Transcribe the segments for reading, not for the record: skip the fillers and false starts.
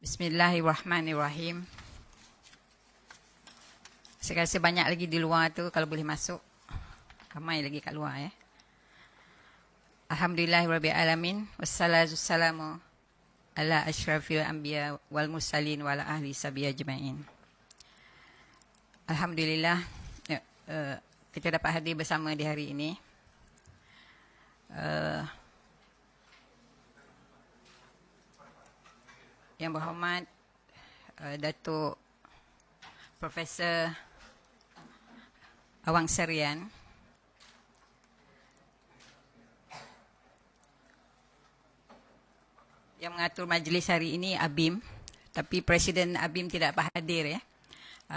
Bismillahirrahmanirrahim. Saya rasa banyak lagi di luar tu, kalau boleh masuk. Ramai lagi kat luar ya. Alhamdulillahirrabbilalamin. Wassalatu wassalamu ala asyrafil anbiya wal mursalin wa ala ahli sabi ajma'in. Alhamdulillah kita dapat hadir bersama di hari ini. Yang berhormat Datuk Profesor Awang Serian, yang mengatur majlis hari ini ABIM, tapi Presiden ABIM tidak dapat hadir ya.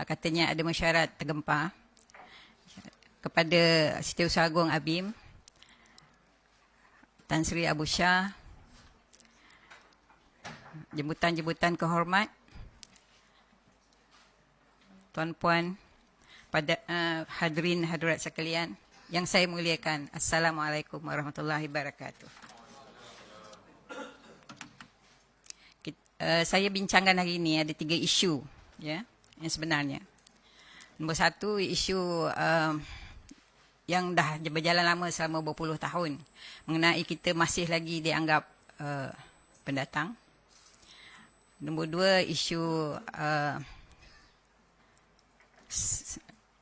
Katanya ada mesyuarat tergempar. Kepada Setiausaha Agung ABIM Tan Sri Abu Shah, jemputan-jemputan kehormat, tuan-puan, pada hadirin hadirat sekalian yang saya muliakan, Assalamualaikum warahmatullahi wabarakatuh. Saya bincangkan hari ini ada 3 isu ya, yang sebenarnya. Nombor 1, isu yang dah berjalan lama selama berpuluh tahun, mengenai kita masih lagi dianggap pendatang. Nombor 2, isu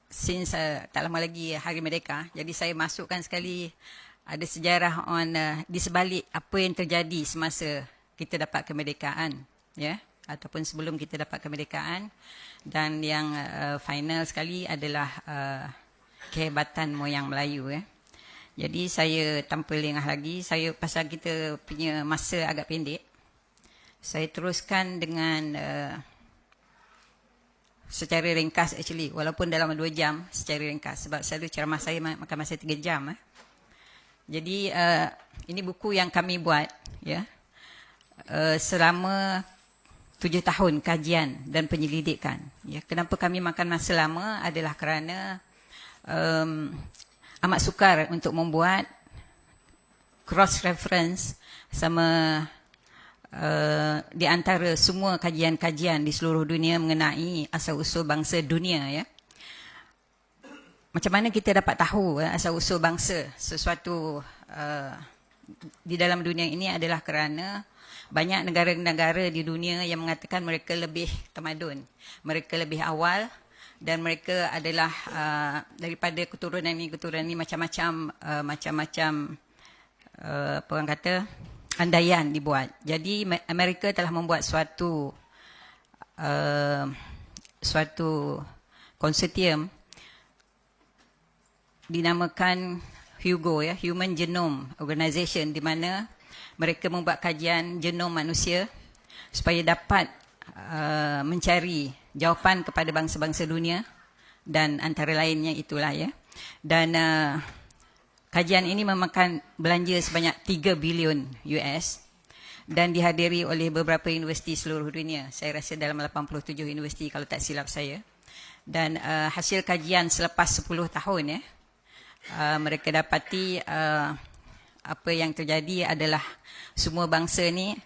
since tak lama lagi Hari Merdeka, jadi saya masukkan sekali ada sejarah di sebalik apa yang terjadi semasa kita dapat kemerdekaan ya, ataupun sebelum kita dapat kemerdekaan. Dan yang final sekali adalah kehebatan moyang Melayu ya. Jadi saya tanpa lengah lagi, pasal kita punya masa agak pendek, saya teruskan dengan secara ringkas actually, walaupun dalam 2 jam secara ringkas, sebab selalu ceramah saya makan masa 3 jam. Jadi ini buku yang kami buat ya, selama 7 tahun kajian dan penyelidikan ya. Kenapa kami makan masa lama adalah kerana amat sukar untuk membuat cross reference sama di antara semua kajian-kajian di seluruh dunia mengenai asal-usul bangsa dunia ya. Macam mana kita dapat tahu asal-usul bangsa sesuatu di dalam dunia ini adalah kerana banyak negara-negara di dunia yang mengatakan mereka lebih tamadun, mereka lebih awal, dan mereka adalah daripada keturunan ini macam-macam apa orang kata, andaian dibuat. Jadi Amerika telah membuat suatu konsortium dinamakan HUGO ya, Human Genome Organization, di mana mereka membuat kajian genom manusia supaya dapat mencari jawapan kepada bangsa-bangsa dunia, dan antara lainnya itulah ya. Dan kajian ini memakan belanja sebanyak 3 bilion US dan dihadiri oleh beberapa universiti seluruh dunia. Saya rasa dalam 87 universiti kalau tak silap saya. Dan hasil kajian selepas 10 tahun ya, mereka dapati apa yang terjadi adalah semua bangsa ni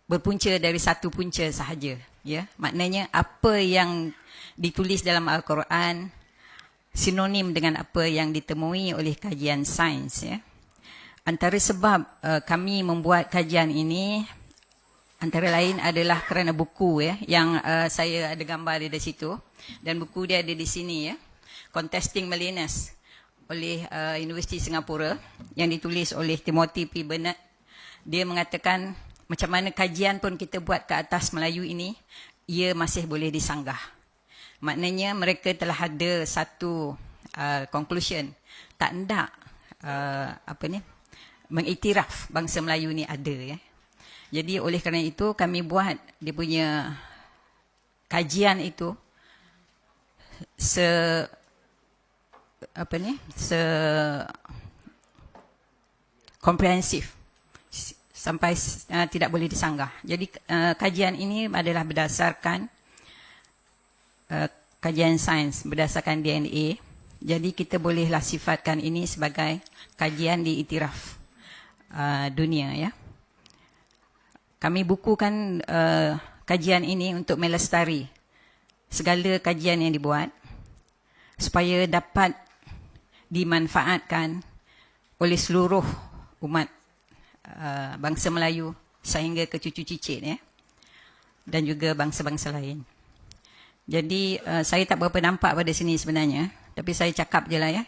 berpunca dari satu punca sahaja ya. Maknanya apa yang ditulis dalam Al-Quran sinonim dengan apa yang ditemui oleh kajian sains ya. Antara sebab kami membuat kajian ini antara lain adalah kerana buku ya, yang saya ada gambar di situ, dan buku dia ada di sini ya, Contesting Millennials oleh Universiti Singapura, yang ditulis oleh Timothy P. Bernard. Dia mengatakan macam mana kajian pun kita buat ke atas Melayu ini, ia masih boleh disanggah. Maknanya mereka telah ada satu conclusion, tak hendak mengiktiraf bangsa Melayu ni ada ya. Jadi oleh kerana itu kami buat dia punya kajian itu komprehensif sampai tidak boleh disanggah. Jadi kajian ini adalah berdasarkan kajian sains, berdasarkan DNA. Jadi kita bolehlah sifatkan ini sebagai kajian diiktiraf dunia ya. Kami bukukan kajian ini untuk melestari segala kajian yang dibuat supaya dapat dimanfaatkan oleh seluruh umat bangsa Melayu sehingga ke cucu cicit ya, dan juga bangsa-bangsa lain. Jadi saya tak berapa nampak pada sini sebenarnya, tapi saya cakap je lah ya.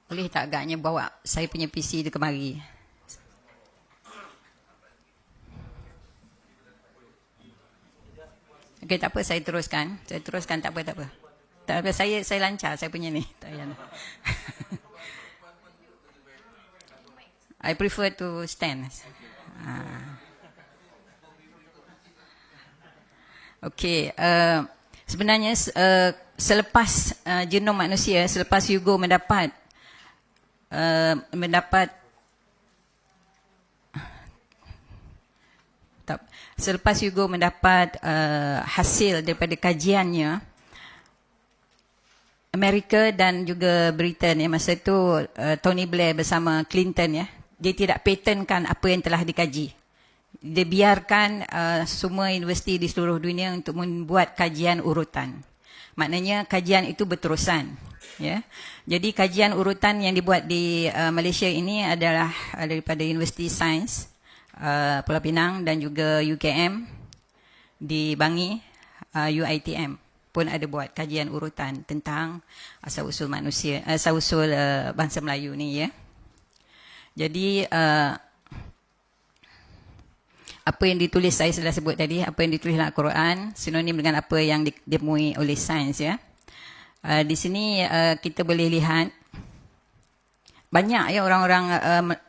Boleh tak agaknya bawa saya punya PC itu kemari? Okey, tak apa, saya teruskan. Saya teruskan, tak apa, tak apa. Tak apa, saya lancar, saya punya ni. Tak payah. I prefer to stand. Okey, sebenarnya selepas genom manusia, selepas Hugo mendapat selepas Hugo mendapat hasil daripada kajiannya, Amerika dan juga Britain ya, masa itu Tony Blair bersama Clinton ya, dia tidak patentkan apa yang telah dikaji. Dia biarkan semua universiti di seluruh dunia untuk membuat kajian urutan. Maknanya kajian itu berterusan. Ya. Jadi kajian urutan yang dibuat di Malaysia ini adalah daripada Universiti Sains Pulau Pinang dan juga UKM di Bangi, UiTM pun ada buat kajian urutan tentang asal-usul manusia, asal-usul bangsa Melayu ni ya. Jadi apa yang ditulis saya sudah sebut tadi, apa yang ditulis dalam Al-Quran sinonim dengan apa yang ditemui oleh sains ya. Di sini kita boleh lihat banyak ya orang-orang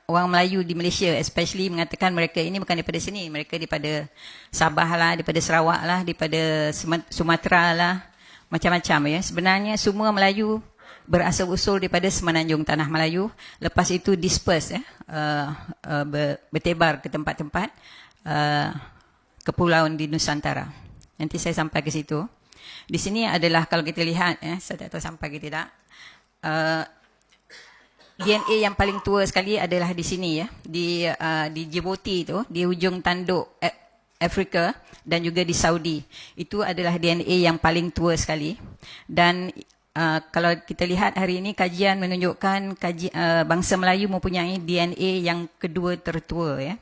orang Melayu di Malaysia especially mengatakan mereka ini bukan daripada sini, mereka daripada Sabah lah, daripada Sarawak lah, daripada Sumatera lah, macam-macam ya. Sebenarnya semua Melayu berasal-usul daripada Semenanjung Tanah Melayu, lepas itu disperse ya, bertebar ke tempat-tempat kepulauan di Nusantara. Nanti saya sampai ke situ. Di sini adalah kalau kita lihat ya, saya tak tahu sampai ke tidak, DNA yang paling tua sekali adalah di sini ya, di Djibouti itu, di hujung tanduk Afrika dan juga di Saudi. Itu adalah DNA yang paling tua sekali. Dan kalau kita lihat hari ini kajian menunjukkan bangsa Melayu mempunyai DNA yang kedua tertua ya,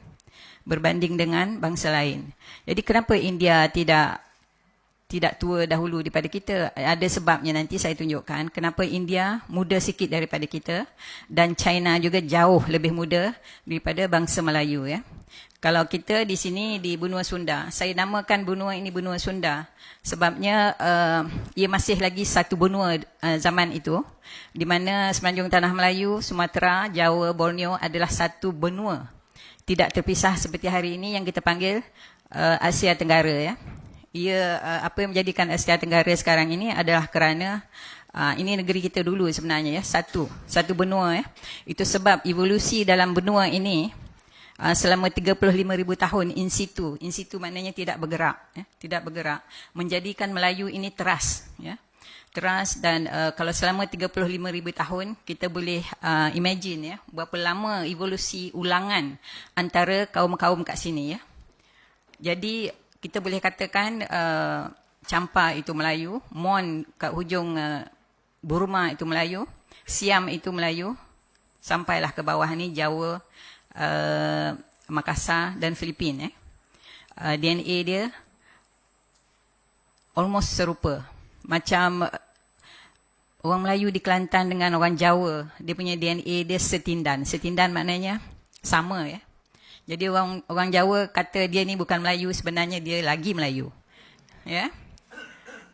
berbanding dengan bangsa lain. Jadi kenapa India tidak tua dahulu daripada kita? Ada sebabnya, nanti saya tunjukkan kenapa India muda sikit daripada kita dan China juga jauh lebih muda daripada bangsa Melayu ya. Kalau kita di sini di benua Sunda, saya namakan benua ini benua Sunda sebabnya ia masih lagi satu benua zaman itu, di mana Semenanjung Tanah Melayu, Sumatera, Jawa, Borneo adalah satu benua. Tidak terpisah seperti hari ini yang kita panggil Asia Tenggara ya. Ia apa yang menjadikan Asia Tenggara sekarang ini adalah kerana ini negeri kita dulu sebenarnya ya, satu benua ya. Itu sebab evolusi dalam benua ini selama 35,000 tahun in situ. In situ maknanya tidak bergerak ya, tidak bergerak, menjadikan Melayu ini teras ya. Teras dan kalau selama 35,000 tahun kita boleh imagine ya berapa lama evolusi ulangan antara kaum-kaum kat sini ya. Jadi kita boleh katakan Champa itu Melayu, Mon kat hujung Burma itu Melayu, Siam itu Melayu, sampailah ke bawah ni Jawa, Makassar dan Filipina. DNA dia almost serupa. Macam orang Melayu di Kelantan dengan orang Jawa, dia punya DNA dia setindan. Setindan maknanya sama ya. Jadi orang Jawa kata dia ni bukan Melayu, sebenarnya dia lagi Melayu. Ya.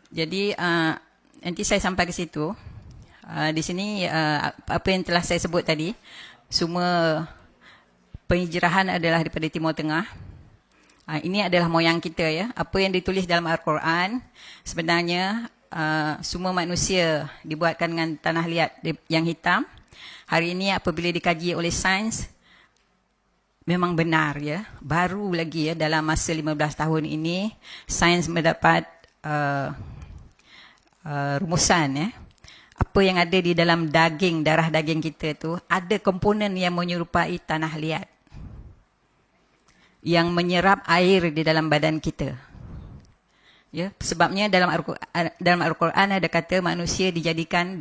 Jadi nanti saya sampai ke situ. Di sini apa yang telah saya sebut tadi, semua penghijrahan adalah daripada Timur Tengah. Ini adalah moyang kita ya. Apa yang ditulis dalam Al-Quran sebenarnya semua manusia dibuatkan dengan tanah liat yang hitam. Hari ini apabila dikaji oleh sains, memang benar ya, baru lagi ya dalam masa 15 tahun ini sains mendapat rumusan ya. Apa yang ada di dalam daging, darah daging kita tu ada komponen yang menyerupai tanah liat. yang menyerap air di dalam badan kita. Ya, sebabnya dalam Al-Quran ada kata manusia dijadikan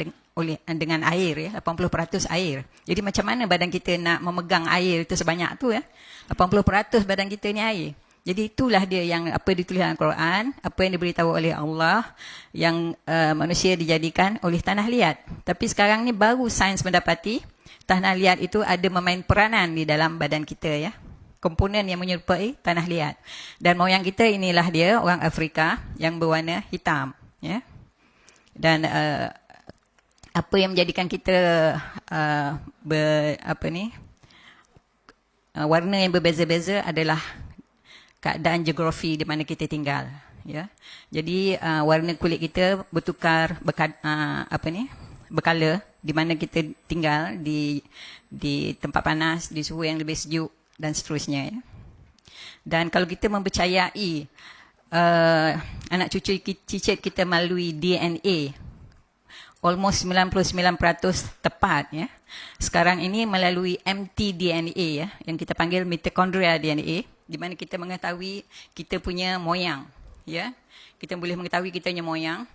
dengan air, ya, 80% air. Jadi macam mana badan kita nak memegang air itu sebanyak tu, ya? 80% badan kita ni air. Jadi itulah dia yang apa ditulis dalam Al-Quran, apa yang diberitahu oleh Allah, yang manusia dijadikan oleh tanah liat. Tapi sekarang ni baru sains mendapati tanah liat itu ada memain peranan di dalam badan kita, ya. Komponen yang menyerupai tanah liat. Dan moyang kita inilah dia, orang Afrika yang berwarna hitam, ya. Dan apa yang menjadikan kita warna yang berbeza-beza adalah keadaan geografi di mana kita tinggal, ya. Jadi warna kulit kita bertukar berkala di mana kita tinggal, di tempat panas, di suhu yang lebih sejuk dan seterusnya, ya. Dan kalau kita mempercayai anak cucu cicit kita melalui DNA, almost 99% tepat, ya. Sekarang ini melalui mtDNA, ya, yang kita panggil mitochondria DNA, di mana kita mengetahui kita punya moyang, ya. Kita boleh mengetahui kita punya moyang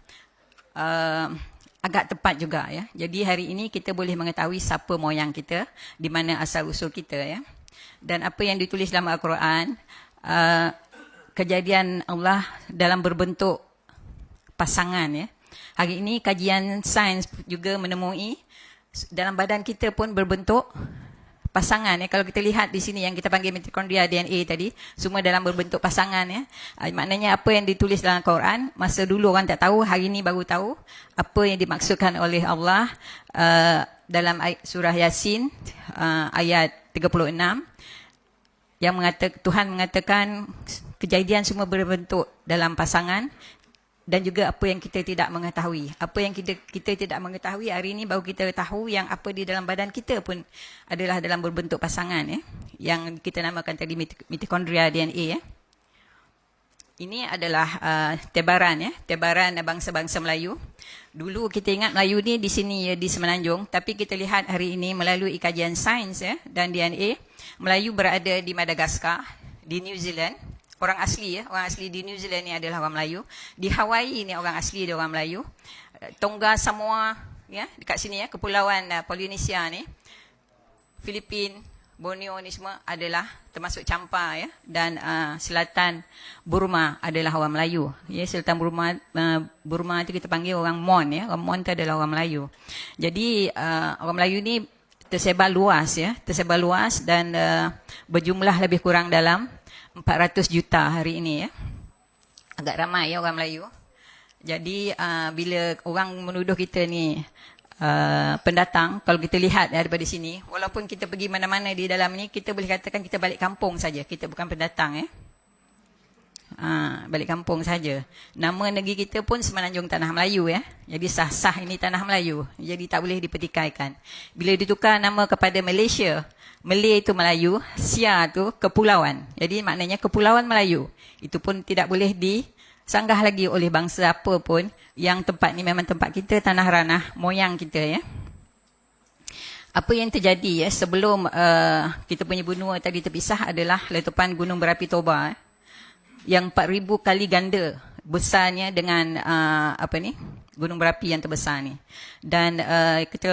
agak tepat juga, ya. Jadi hari ini kita boleh mengetahui siapa moyang kita, di mana asal usul kita, ya. Dan apa yang ditulis dalam Al-Quran, kejadian Allah dalam berbentuk pasangan, ya. Hari ini kajian sains juga menemui dalam badan kita pun berbentuk pasangan, ya. Kalau kita lihat di sini yang kita panggil mitochondria DNA tadi, semua dalam berbentuk pasangan, ya. Maknanya apa yang ditulis dalam Al-Quran, masa dulu orang tak tahu, hari ini baru tahu apa yang dimaksudkan oleh Allah dalam surah Yasin ayat 36, yang Tuhan mengatakan kejadian semua berbentuk dalam pasangan, dan juga apa yang kita tidak mengetahui. Apa yang kita tidak mengetahui hari ini baru kita tahu, yang apa di dalam badan kita pun adalah dalam berbentuk pasangan, ya. Yang kita namakan tadi mitochondria DNA, ya. Ini adalah tebaran, ya, tebaran bangsa-bangsa Melayu. Dulu kita ingat Melayu ni di sini, ya, di Semenanjung, tapi kita lihat hari ini melalui kajian sains, ya, dan DNA, Melayu berada di Madagaskar, di New Zealand. Orang asli, ya, orang asli di New Zealand ni adalah orang Melayu. Di Hawaii ni orang asli dia orang Melayu. Tonga, Samoa, ya, dekat sini, ya, kepulauan Polinesia ni, Filipin, Borneo ni semua adalah termasuk Champa, ya, dan selatan Burma adalah orang Melayu, ya. Selatan Burma itu kita panggil orang Mon, ya. Orang Mon itu adalah orang Melayu. Jadi orang Melayu ni tersebar luas, ya, tersebar luas dan berjumlah lebih kurang dalam 400 juta hari ini, ya. Agak ramai, ya, orang Melayu. Jadi bila orang menuduh kita ni pendatang, kalau kita lihat daripada sini, walaupun kita pergi mana-mana di dalam ni, kita boleh katakan kita balik kampung saja, kita bukan pendatang, ya. Balik kampung saja. Nama negeri kita pun Semenanjung Tanah Melayu, ya. Jadi sah-sah ini Tanah Melayu, jadi tak boleh dipertikaikan. Bila ditukar nama kepada Malaysia, Malay itu Melayu, Sia tu kepulauan. Jadi maknanya kepulauan Melayu. Itu pun tidak boleh disanggah lagi oleh bangsa apa pun, yang tempat ni memang tempat kita, tanah ranah moyang kita, ya. Apa yang terjadi, ya, sebelum kita punya benua tadi terpisah adalah letupan gunung berapi Toba, yang 4,000 kali ganda besarnya dengan gunung berapi yang terbesar ni. Dan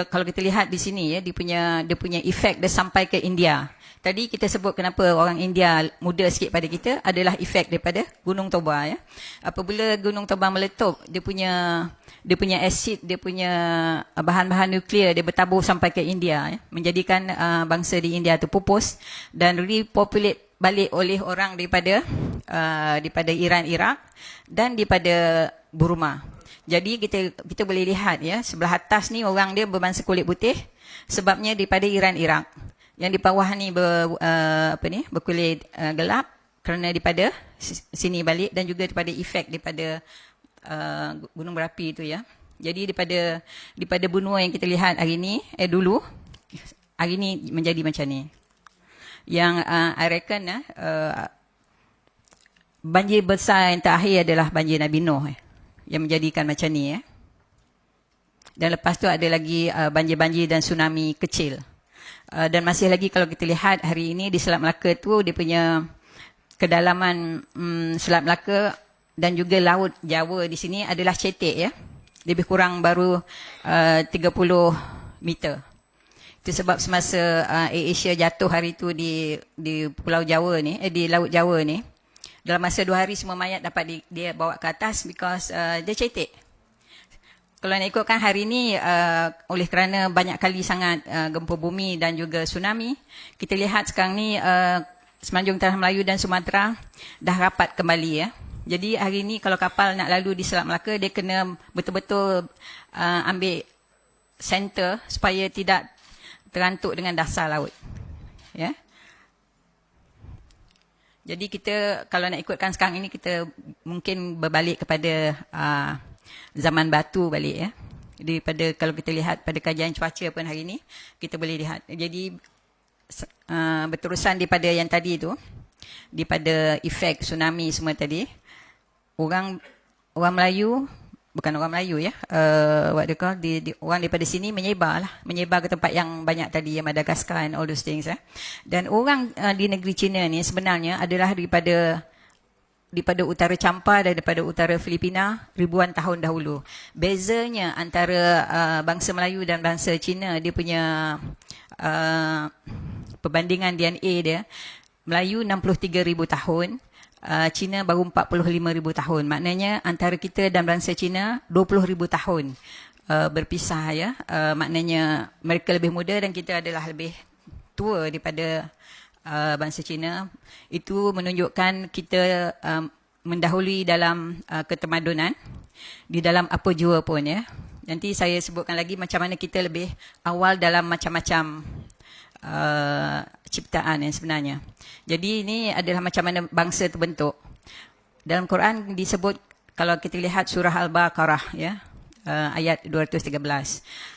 kalau kita lihat di sini, ya, dia punya efek dia sampai ke India. Tadi kita sebut kenapa orang India muda sikit pada kita adalah efek daripada Gunung Toba, ya. Apabila Gunung Toba meletup, dia punya asid, dia punya bahan-bahan nuklear dia bertabur sampai ke India, ya, menjadikan bangsa di India tu pupus dan repopulate balik oleh orang daripada Iran, Iraq dan daripada Burma. Jadi kita boleh lihat, ya, sebelah atas ni orang dia berbangsa kulit putih sebabnya daripada Iran, Iraq. Yang di bawah ni berkulit gelap kerana daripada sini balik, dan juga daripada efek daripada gunung berapi itu, ya. Jadi daripada benua yang kita lihat hari ni, dulu, hari ni menjadi macam ni. Yang I reckon banjir besar yang terakhir adalah banjir Nabi Nuh, yang menjadikan macam ni, ya. Dan lepas tu ada lagi banjir-banjir dan tsunami kecil. Dan masih lagi kalau kita lihat hari ini di Selat Melaka tu, dia punya kedalaman Selat Melaka dan juga Laut Jawa di sini adalah cetek ya. Lebih kurang baru 30 meter. Itu sebab semasa AirAsia jatuh hari itu di Pulau Jawa ni, di Laut Jawa ni, dalam masa 2 hari semua mayat dapat dia bawa ke atas because dia cetek. Kalau nak ikutkan hari ini, oleh kerana banyak kali sangat gempa bumi dan juga tsunami, kita lihat sekarang ni Semenanjung Tanah Melayu dan Sumatera dah rapat kembali ya. Jadi hari ini kalau kapal nak lalu di Selat Melaka, dia kena betul-betul ambil center supaya tidak terantuk dengan dasar laut. Ya. Jadi kita kalau nak ikutkan sekarang ini, kita mungkin berbalik kepada zaman batu balik ya. Daripada kalau kita lihat pada kajian cuaca pun hari ini, kita boleh lihat. Jadi berterusan daripada yang tadi tu, daripada efek tsunami semua tadi, orang Melayu, bukan orang Melayu ya, what they call, orang daripada sini menyebar ke tempat yang banyak tadi, yang Madagaskar and all those things ya. Dan orang di negeri China ni sebenarnya adalah daripada utara Champa dan daripada utara Filipina ribuan tahun dahulu. Bezanya antara bangsa Melayu dan bangsa Cina, dia punya perbandingan DNA dia, Melayu 63,000 tahun, Cina baru 45,000 tahun. Maknanya antara kita dan bangsa Cina 20,000 tahun berpisah ya. Maknanya mereka lebih muda dan kita adalah lebih tua daripada bangsa Cina. Itu menunjukkan kita mendahului dalam ketemadunan di dalam apa jua pun ya. Nanti saya sebutkan lagi macam mana kita lebih awal dalam macam-macam ciptaan yang sebenarnya. Jadi ini adalah macam mana bangsa terbentuk. Dalam Quran disebut, kalau kita lihat surah Al-Baqarah ya, ayat 213,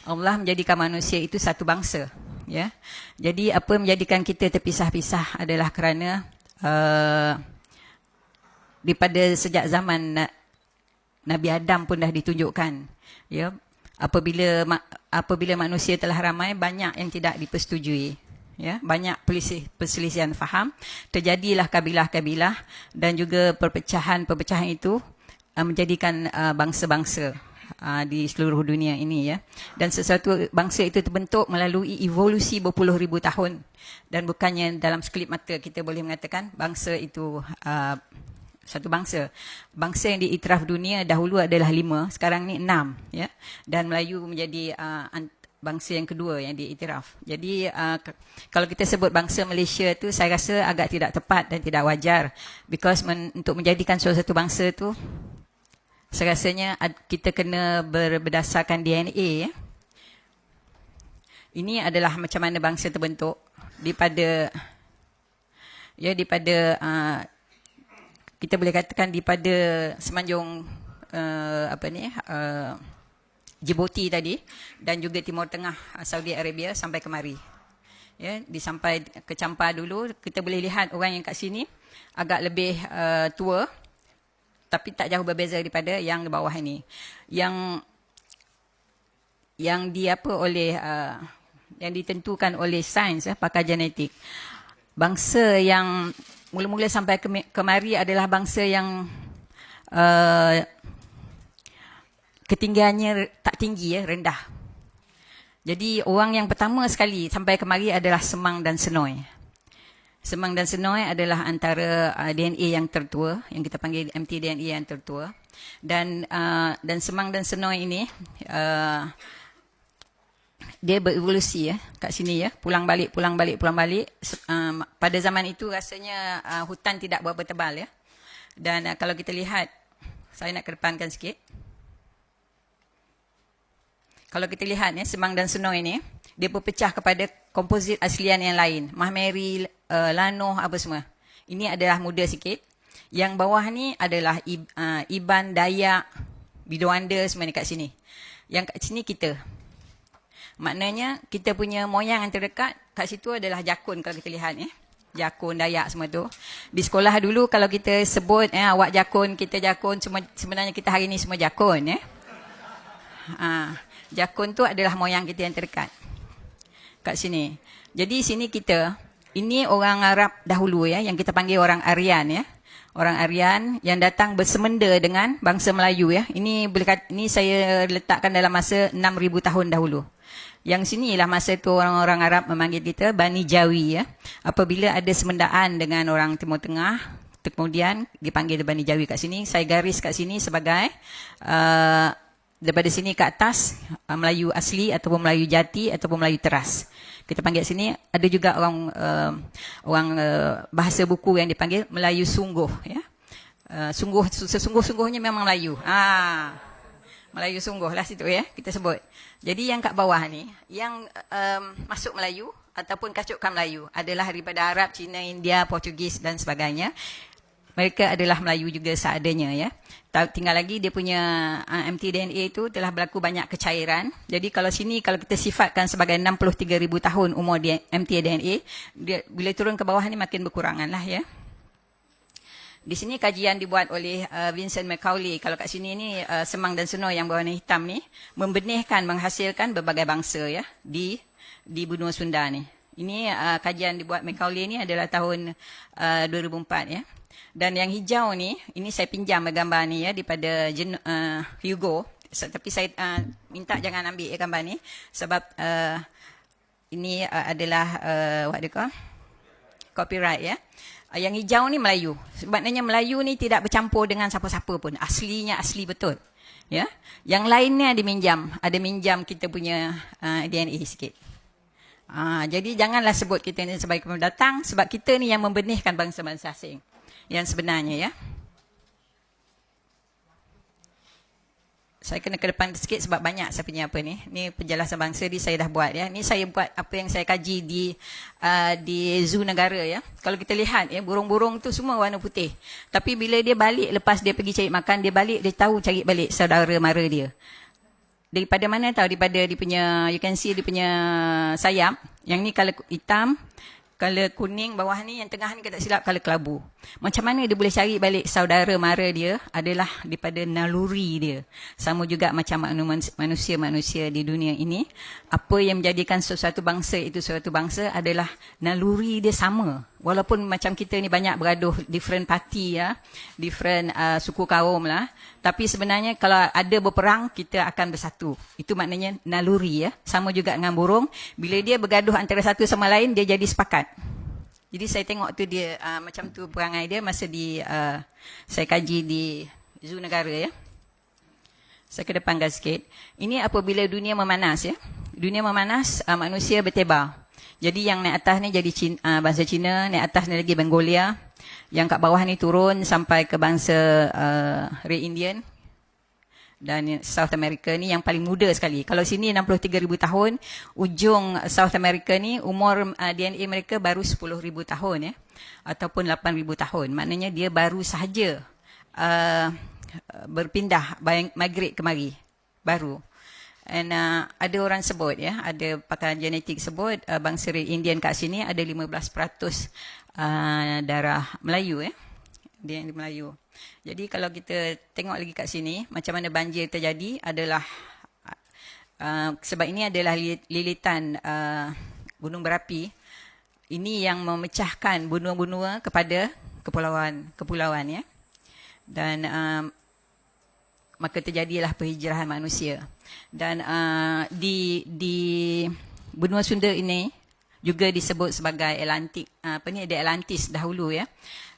Allah menjadikan manusia itu satu bangsa ya. Jadi apa menjadikan kita terpisah-pisah adalah kerana daripada sejak zaman Nabi Adam pun dah ditunjukkan ya, apabila manusia telah ramai, banyak yang tidak dipersetujui ya, banyak perselisihan faham, terjadilah kabilah-kabilah dan juga perpecahan itu menjadikan bangsa-bangsa di seluruh dunia ini ya. Dan sesuatu bangsa itu terbentuk melalui evolusi berpuluh ribu tahun, dan bukannya dalam sekelip mata kita boleh mengatakan bangsa itu satu bangsa. Bangsa yang diiktiraf dunia dahulu adalah 5, sekarang ni 6 ya. Dan Melayu menjadi bangsa yang kedua yang diiktiraf. Jadi kalau kita sebut bangsa Malaysia tu, saya rasa agak tidak tepat dan tidak wajar, because untuk menjadikan suatu bangsa tu, saya rasanya kita kena berdasarkan DNA ya. Ini adalah macam mana bangsa terbentuk daripada kita boleh katakan daripada semenanjung Djibouti tadi, dan juga Timur Tengah, Saudi Arabia sampai kemari. Ya, sampai ke Champa dulu, kita boleh lihat orang yang kat sini agak lebih tua, tapi tak jauh berbeza daripada yang di bawah ini. Yang yang ditentukan oleh sains pakar genetik. Bangsa yang mula-mula sampai kemari adalah bangsa yang ketinggiannya tak tinggi ya, rendah. Jadi orang yang pertama sekali sampai kemari adalah Semang dan Senoi. Semang dan Senoi adalah antara DNA yang tertua, yang kita panggil mtDNA yang tertua. Dan Semang dan Senoi ini dia berevolusi ya kat sini ya, pulang balik. Pada zaman itu rasanya hutan tidak berapa tebal ya. Dan kalau kita lihat, saya nak kedepankan sikit. Kalau kita lihat ya, Semang dan Senoi ini, dia berpecah kepada komposit aslian yang lain. Mahmeri, Lanoh, apa semua. Ini adalah muda sikit. Yang bawah ni adalah Iban, Dayak, Bidoanda, semua ni kat sini. Yang kat sini kita. Maknanya kita punya moyang yang terdekat kat situ adalah Jakun kalau kita lihat ya. Jakun, Dayak semua tu. Di sekolah dulu kalau kita sebut awak Jakun, kita Jakun, semua sebenarnya kita hari ni semua Jakun ya. Jakun tu adalah moyang kita yang terdekat kat sini. Jadi sini kita, Ini orang Arab dahulu ya, yang kita panggil orang Aryan ya. Orang Aryan yang datang bersemenda dengan bangsa Melayu ya. Ini saya letakkan dalam masa 6,000 tahun dahulu. Yang sinilah masa itu orang-orang Arab memanggil kita Bani Jawi ya. Apabila ada semendaan dengan orang Timur Tengah, kemudian dipanggil Bani Jawi kat sini. Saya garis kat sini sebagai daripada sini ke atas Melayu asli ataupun Melayu jati ataupun Melayu teras. Kita panggil sini, ada juga orang bahasa buku yang dipanggil Melayu sungguh ya. Sesungguh-sungguhnya memang Melayu. Melayu sungguh lah situ ya kita sebut. Jadi yang kat bawah ni yang masuk Melayu ataupun kacukan Melayu adalah daripada Arab, Cina, India, Portugis dan sebagainya. Mereka adalah Melayu juga seadanya ya. Tinggal lagi dia punya mtDNA itu telah berlaku banyak kecairan. Jadi kalau sini kalau kita sifatkan sebagai 63,000 tahun umur mtDNA, dia bila turun ke bawah ni makin berkurangan lah ya. Di sini kajian dibuat oleh Vincent Macaulay. Kalau kat sini ni semang dan senoh yang berwarna hitam ni membenihkan, menghasilkan berbagai bangsa ya di benua Sunda ni. Ini kajian dibuat Macaulay ni adalah tahun 2004 ya. Dan yang hijau ni, ini saya pinjam gambar ni ya daripada Hugo. Tapi saya minta jangan ambil gambar ni sebab ini adalah what they call copyright ya. Yang hijau ni Melayu. Maknanya Melayu ni tidak bercampur dengan siapa-siapa pun. Aslinya asli betul. Ya. Yang lainnya ada minjam kita punya DNA sikit. Jadi janganlah sebut kita ni sebagai pendatang sebab kita ni yang membenihkan bangsa-bangsa asing. Yang sebenarnya ya. Saya kena ke depan sikit sebab banyak saya punya apa ni. Ni penjelasan bangsa ni saya dah buat ya. Ni saya buat apa yang saya kaji di zoo negara ya. Kalau kita lihat ya, burung-burung tu semua warna putih. Tapi bila dia balik lepas dia pergi cari makan, dia balik dia tahu cari balik saudara mara dia. Daripada mana tahu? Daripada dia punya, you can see dia punya sayap. Yang ni color hitam, color kuning bawah ni, yang tengah ni kita tak silap color kelabu. Macam mana dia boleh cari balik saudara mara dia adalah daripada naluri dia. Sama juga macam manusia-manusia di dunia ini. Apa yang menjadikan sesuatu bangsa itu suatu bangsa adalah naluri dia sama. Walaupun macam kita ni banyak beraduh different party ya, different suku kaum lah. Tapi sebenarnya kalau ada berperang, kita akan bersatu. Itu maknanya naluri ya. Sama juga dengan burung. Bila dia bergaduh antara satu sama lain, dia jadi sepakat. Jadi saya tengok tu dia macam tu perangai dia masa saya kaji di zoo negara ya. Saya ke depankan sikit. Ini apabila dunia memanas ya. Dunia memanas, manusia bertebar. Jadi yang naik atas ni jadi bangsa Cina, naik atas ni lagi Mongolia. Yang kat bawah ni turun sampai ke bangsa Red Indian. Dan South America ni yang paling muda sekali. Kalau sini 63,000 tahun, ujung South America ni umur DNA mereka baru 10,000 tahun ya. Ataupun 8,000 tahun. Maknanya dia baru sahaja berpindah, migrate kemari. Baru. And ada orang sebut ya, ada pakar genetik sebut bangsa Red Indian kat sini ada 15% darah Melayu ya. Dia yang Melayu. Jadi kalau kita tengok lagi kat sini macam mana banjir terjadi adalah sebab ini adalah lilitan gunung berapi. Ini yang memecahkan benua-benua kepada kepulauan ya. Dan maka terjadilah perhijrahan manusia. Dan di benua Sunda ini juga disebut sebagai Atlantik, ada Atlantis dahulu ya.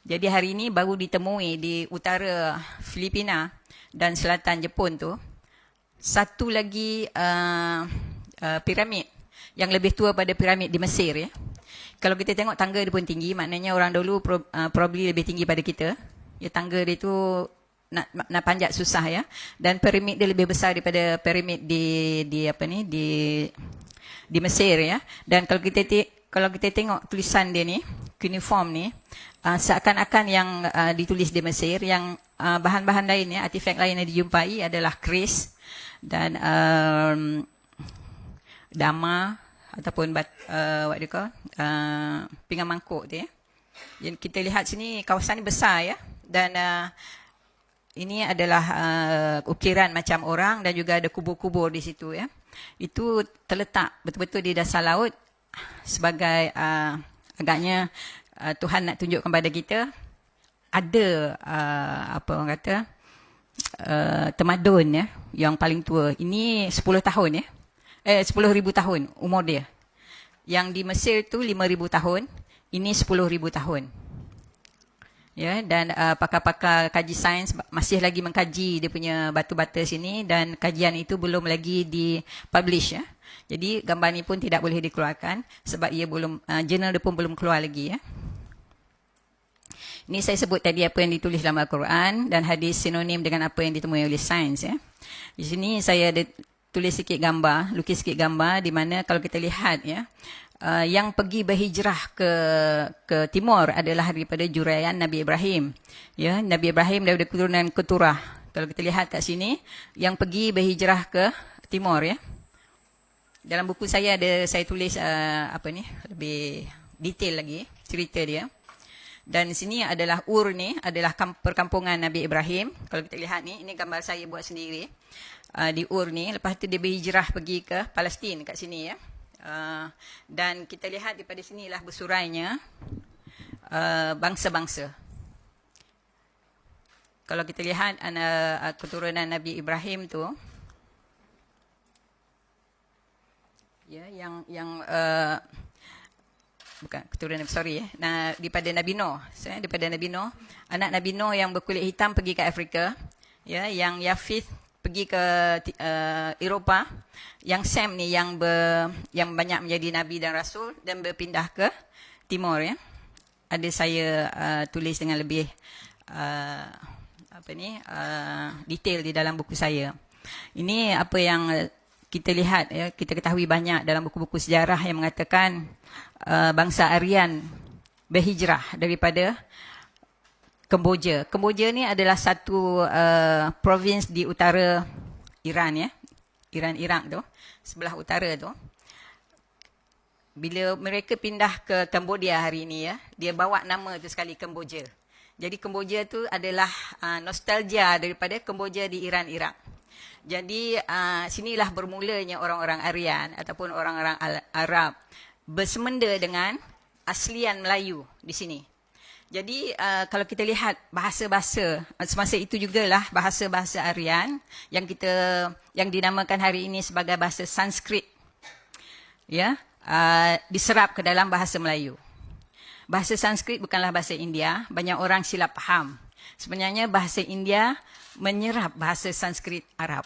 Jadi hari ini baru ditemui di utara Filipina dan selatan Jepun tu satu lagi piramid yang lebih tua pada piramid di Mesir ya. Kalau kita tengok tangga dia pun tinggi, maknanya orang dulu probably lebih tinggi pada kita. Ya, tangga dia tu nak panjat susah ya. Dan piramid dia lebih besar daripada piramid di Mesir ya. Dan kalau kita tengok tulisan dia ni, cuneiform ni, seakan-akan yang ditulis di Mesir, yang bahan-bahan lain ya, artifak lain yang dijumpai adalah keris dan dama ataupun what do you call pinggan mangkuk tu ya. Yang kita lihat sini kawasan ni besar ya. Dan ini adalah ukiran macam orang dan juga ada kubur-kubur di situ ya. Itu terletak betul-betul di dasar laut sebagai Agaknya Tuhan nak tunjukkan kepada kita ada apa orang kata tamadun ya yang paling tua. Ini 10 tahun ya. 10,000 tahun umur dia. Yang di Mesir tu 5,000 tahun, ini 10,000 tahun. Ya, dan pakar-pakar kaji sains masih lagi mengkaji dia punya batu-bata sini dan kajian itu belum lagi dipublish ya. Jadi gambar ni pun tidak boleh dikeluarkan sebab ia belum jurnal dia pun belum keluar lagi ya. Ini saya sebut tadi apa yang ditulis dalam Al-Quran dan hadis sinonim dengan apa yang ditemui oleh sains ya. Di sini saya ada tulis sikit gambar, lukis sikit gambar di mana kalau kita lihat ya, yang pergi berhijrah ke timur adalah daripada juraian Nabi Ibrahim. Ya, Nabi Ibrahim daripada keturunan Keturah. Kalau kita lihat kat sini, yang pergi berhijrah ke timur ya. Dalam buku saya saya tulis lebih detail lagi cerita dia. Dan di sini adalah Ur ni adalah perkampungan Nabi Ibrahim. Kalau kita lihat ni, ini gambar saya buat sendiri. Di Ur ni, lepas tu dia berhijrah pergi ke Palestin kat sini ya. Dan kita lihat daripada sinilah bersurainya bangsa-bangsa. Kalau kita lihat keturunan Nabi Ibrahim tu, ya, bukan keturunan, sorry ya. Daripada Nabi Nuh, daripada Nabi Nuh, anak Nabi Nuh yang berkulit hitam pergi ke Afrika, ya, yang Yafith pergi ke Eropah, yang Sem ni yang banyak menjadi nabi dan rasul dan berpindah ke timur ya. Ada saya tulis dengan lebih detail di dalam buku saya. Ini apa yang kita lihat ya, kita ketahui banyak dalam buku-buku sejarah yang mengatakan bangsa Aryan berhijrah daripada Kemboja. Kemboja ni adalah satu provinsi di utara Iran ya. Iran, Iraq tu, sebelah utara tu. Bila mereka pindah ke Cambodia hari ini ya, dia bawa nama tu sekali Kemboja. Jadi Kemboja tu adalah nostalgia daripada Kemboja di Iran, Iraq. Jadi sinilah bermulanya orang-orang Aryan ataupun orang-orang Arab bersemenda dengan aslian Melayu di sini. Jadi kalau kita lihat bahasa-bahasa semasa itu jugalah bahasa-bahasa Aryan yang dinamakan hari ini sebagai bahasa Sanskrit, ya, diserap ke dalam bahasa Melayu. Bahasa Sanskrit bukanlah bahasa India, banyak orang silap faham. Sebenarnya bahasa India menyerap bahasa Sanskrit Arab.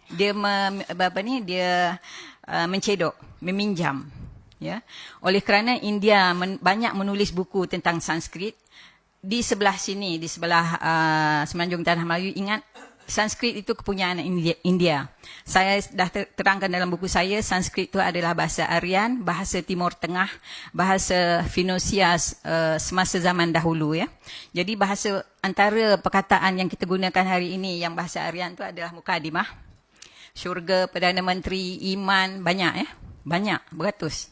Dia mencedok, meminjam. Ya. Oleh kerana India banyak menulis buku tentang Sanskrit, di sebelah sini, di sebelah semenanjung tanah Melayu, ingat Sanskrit itu kepunyaan India. Saya dah terangkan dalam buku saya, Sanskrit itu adalah bahasa Aryan, bahasa Timur Tengah, bahasa Finosia semasa zaman dahulu ya. Jadi bahasa antara perkataan yang kita gunakan hari ini yang bahasa Aryan itu adalah mukadimah, syurga, Perdana Menteri, iman, banyak ya. Banyak, beratus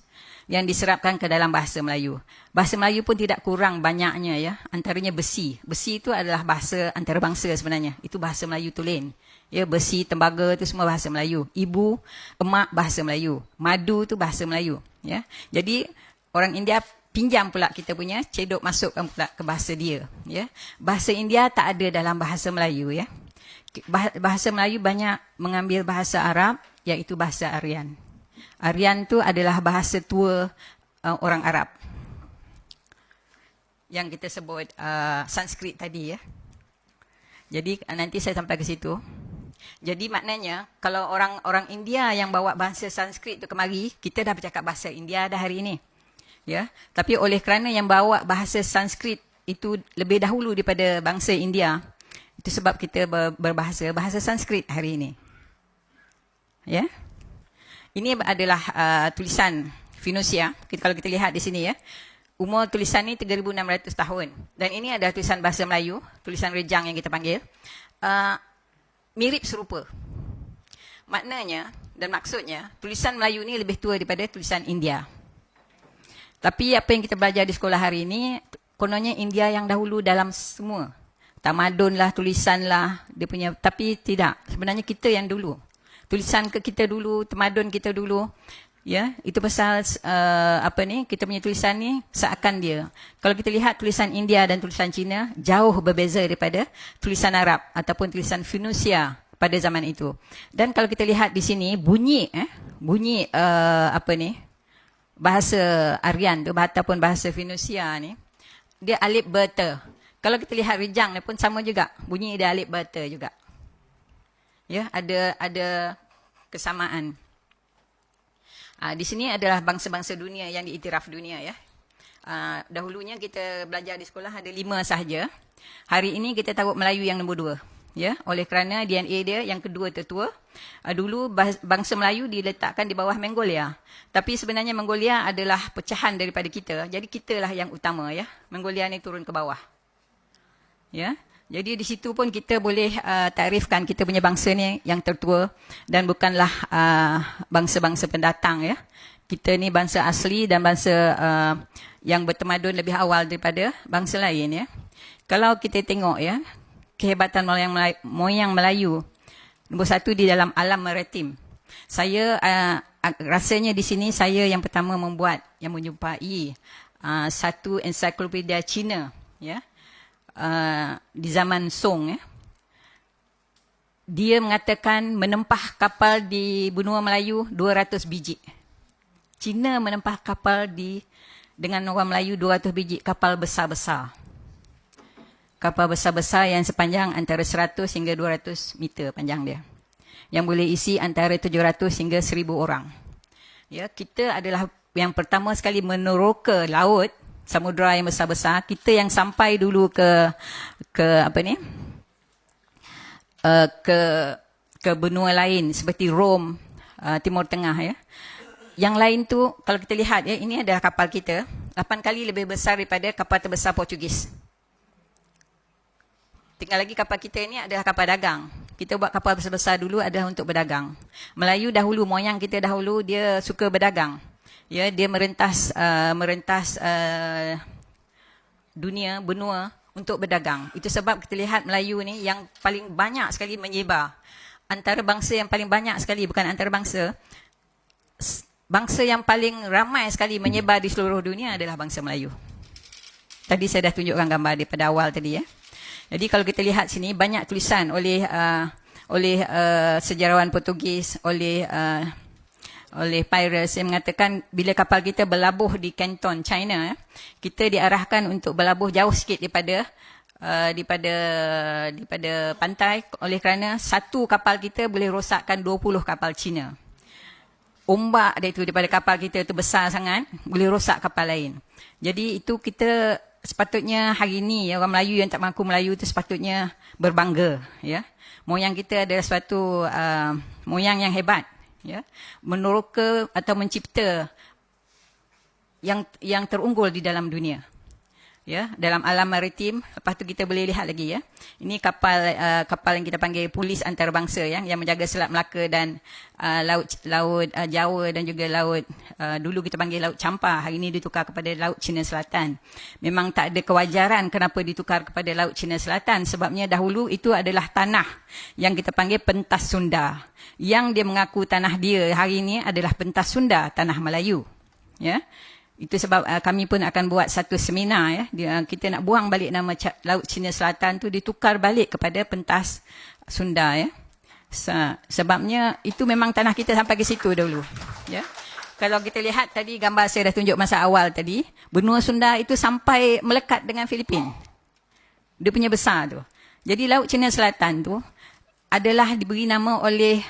yang diserapkan ke dalam bahasa Melayu. Bahasa Melayu pun tidak kurang banyaknya ya. Antaranya besi. Besi itu adalah bahasa antarabangsa sebenarnya. Itu bahasa Melayu tulen. Ya, besi, tembaga itu semua bahasa Melayu. Ibu, emak bahasa Melayu. Madu itu bahasa Melayu. Ya. Jadi orang India pinjam pula kita punya, cedok masukkan pula ke bahasa dia. Ya. Bahasa India tak ada dalam bahasa Melayu ya. Bahasa Melayu banyak mengambil bahasa Arab, iaitu bahasa Aryan. Aryan tu adalah bahasa tua orang Arab yang kita sebut Sanskrit tadi ya. Jadi nanti saya sampai ke situ. Jadi maknanya kalau orang India yang bawa bahasa Sanskrit tu kemari, kita dah bercakap bahasa India dah hari ini. Ya, tapi oleh kerana yang bawa bahasa Sanskrit itu lebih dahulu daripada bangsa India, itu sebab kita berbahasa Sanskrit hari ini. Ya. Ini adalah tulisan Finosia. Kalau kita lihat di sini ya. Umur tulisan ni 3,600 tahun. Dan ini adalah tulisan bahasa Melayu, tulisan rejang yang kita panggil. Mirip serupa. Maknanya dan maksudnya, tulisan Melayu ni lebih tua daripada tulisan India. Tapi apa yang kita belajar di sekolah hari ini, kononnya India yang dahulu dalam semua. Tamadun lah, tulisan lah, dia punya. Tapi tidak. Sebenarnya kita yang dulu. Tulisan kita dulu, tamadun kita dulu. Ya, itu pasal apa ni, kita punya tulisan ni seakan dia. Kalau kita lihat tulisan India dan tulisan Cina jauh berbeza daripada tulisan Arab ataupun tulisan Fenisia pada zaman itu. Dan kalau kita lihat di sini bunyi apa ni, bahasa Aryan tu ataupun bahasa Fenisia ni, dia alif beta. Kalau kita lihat Rijang ni pun sama juga, bunyi dia alif beta juga. Ya, ada kesamaan. Di sini adalah bangsa-bangsa dunia yang diiktiraf dunia, ya. Dahulunya kita belajar di sekolah ada 5 sahaja. Hari ini kita tahu Melayu yang nombor 2, ya, oleh kerana DNA dia yang kedua tertua. Dulu bangsa Melayu diletakkan di bawah Mongolia, tapi sebenarnya Mongolia adalah pecahan daripada kita, jadi kitalah yang utama, ya. Mongolia ni turun ke bawah, ya. Jadi di situ pun kita boleh takrifkan kita punya bangsa ni yang tertua dan bukanlah bangsa-bangsa pendatang, ya. Kita ni bangsa asli dan bangsa yang bertamadun lebih awal daripada bangsa lain, ya. Kalau kita tengok, ya, kehebatan moyang Melayu nombor 1 di dalam alam maritim. Saya rasanya di sini saya yang pertama membuat yang menjumpai satu ensiklopedia Cina, ya. Di zaman Song, ya. Dia mengatakan menempah kapal di benua Melayu 200 biji. Cina menempah kapal dengan orang Melayu 200 biji kapal besar-besar. Kapal besar-besar yang sepanjang antara 100 hingga 200 meter panjang dia. Yang boleh isi antara 700 hingga 1000 orang. Ya, kita adalah yang pertama sekali meneroka laut, samudera yang besar-besar. Kita yang sampai dulu ke apa ni? Ke benua lain seperti Rom, Timur Tengah, ya. Yang lain tu kalau kita lihat, ya, ini adalah kapal kita 8 kali lebih besar daripada kapal terbesar Portugis. Tinggal lagi kapal kita ini adalah kapal dagang. Kita buat kapal besar-besar dulu adalah untuk berdagang. Melayu dahulu, moyang kita dahulu dia suka berdagang. Ya, dia merentas dunia, benua untuk berdagang. Itu sebab kita lihat Melayu ni yang paling banyak sekali menyebar. Antara bangsa yang paling banyak sekali, bukan antara bangsa, bangsa yang paling ramai sekali menyebar di seluruh dunia adalah bangsa Melayu. Tadi saya dah tunjukkan gambar dia pada awal tadi, ya. Jadi kalau kita lihat sini banyak tulisan oleh sejarawan Portugis, oleh Pyrrhus yang mengatakan bila kapal kita berlabuh di Canton, China, kita diarahkan untuk berlabuh jauh sikit daripada pantai, oleh kerana satu kapal kita boleh rosakkan 20 kapal Cina. Ombak dia itu daripada kapal kita itu besar sangat, boleh rosak kapal lain. Jadi itu kita sepatutnya hari ini, ya, orang Melayu yang tak mengaku Melayu itu sepatutnya berbangga, ya. Moyang kita adalah suatu moyang yang hebat, ya, meneroka atau mencipta yang terunggul di dalam dunia, ya, dalam alam maritim. Lepas tu kita boleh lihat lagi, ya, ini kapal yang kita panggil polis antarabangsa, yang menjaga Selat Melaka dan laut Jawa dan juga laut dulu kita panggil laut Champa, hari ini ditukar kepada laut Cina Selatan. Memang tak ada kewajaran kenapa ditukar kepada laut Cina Selatan, sebabnya dahulu itu adalah tanah yang kita panggil pentas Sunda, yang dia mengaku tanah dia hari ini adalah pentas Sunda, tanah Melayu, ya. Itu sebab kami pun akan buat satu seminar, ya. Kita nak buang balik nama laut Cina Selatan tu, ditukar balik kepada pentas Sunda, ya. Sebabnya itu memang tanah kita sampai ke situ dulu, ya. Kalau kita lihat tadi gambar saya dah tunjuk masa awal tadi, benua Sunda itu sampai melekat dengan Filipin. Dia punya besar tu. Jadi laut Cina Selatan tu adalah diberi nama oleh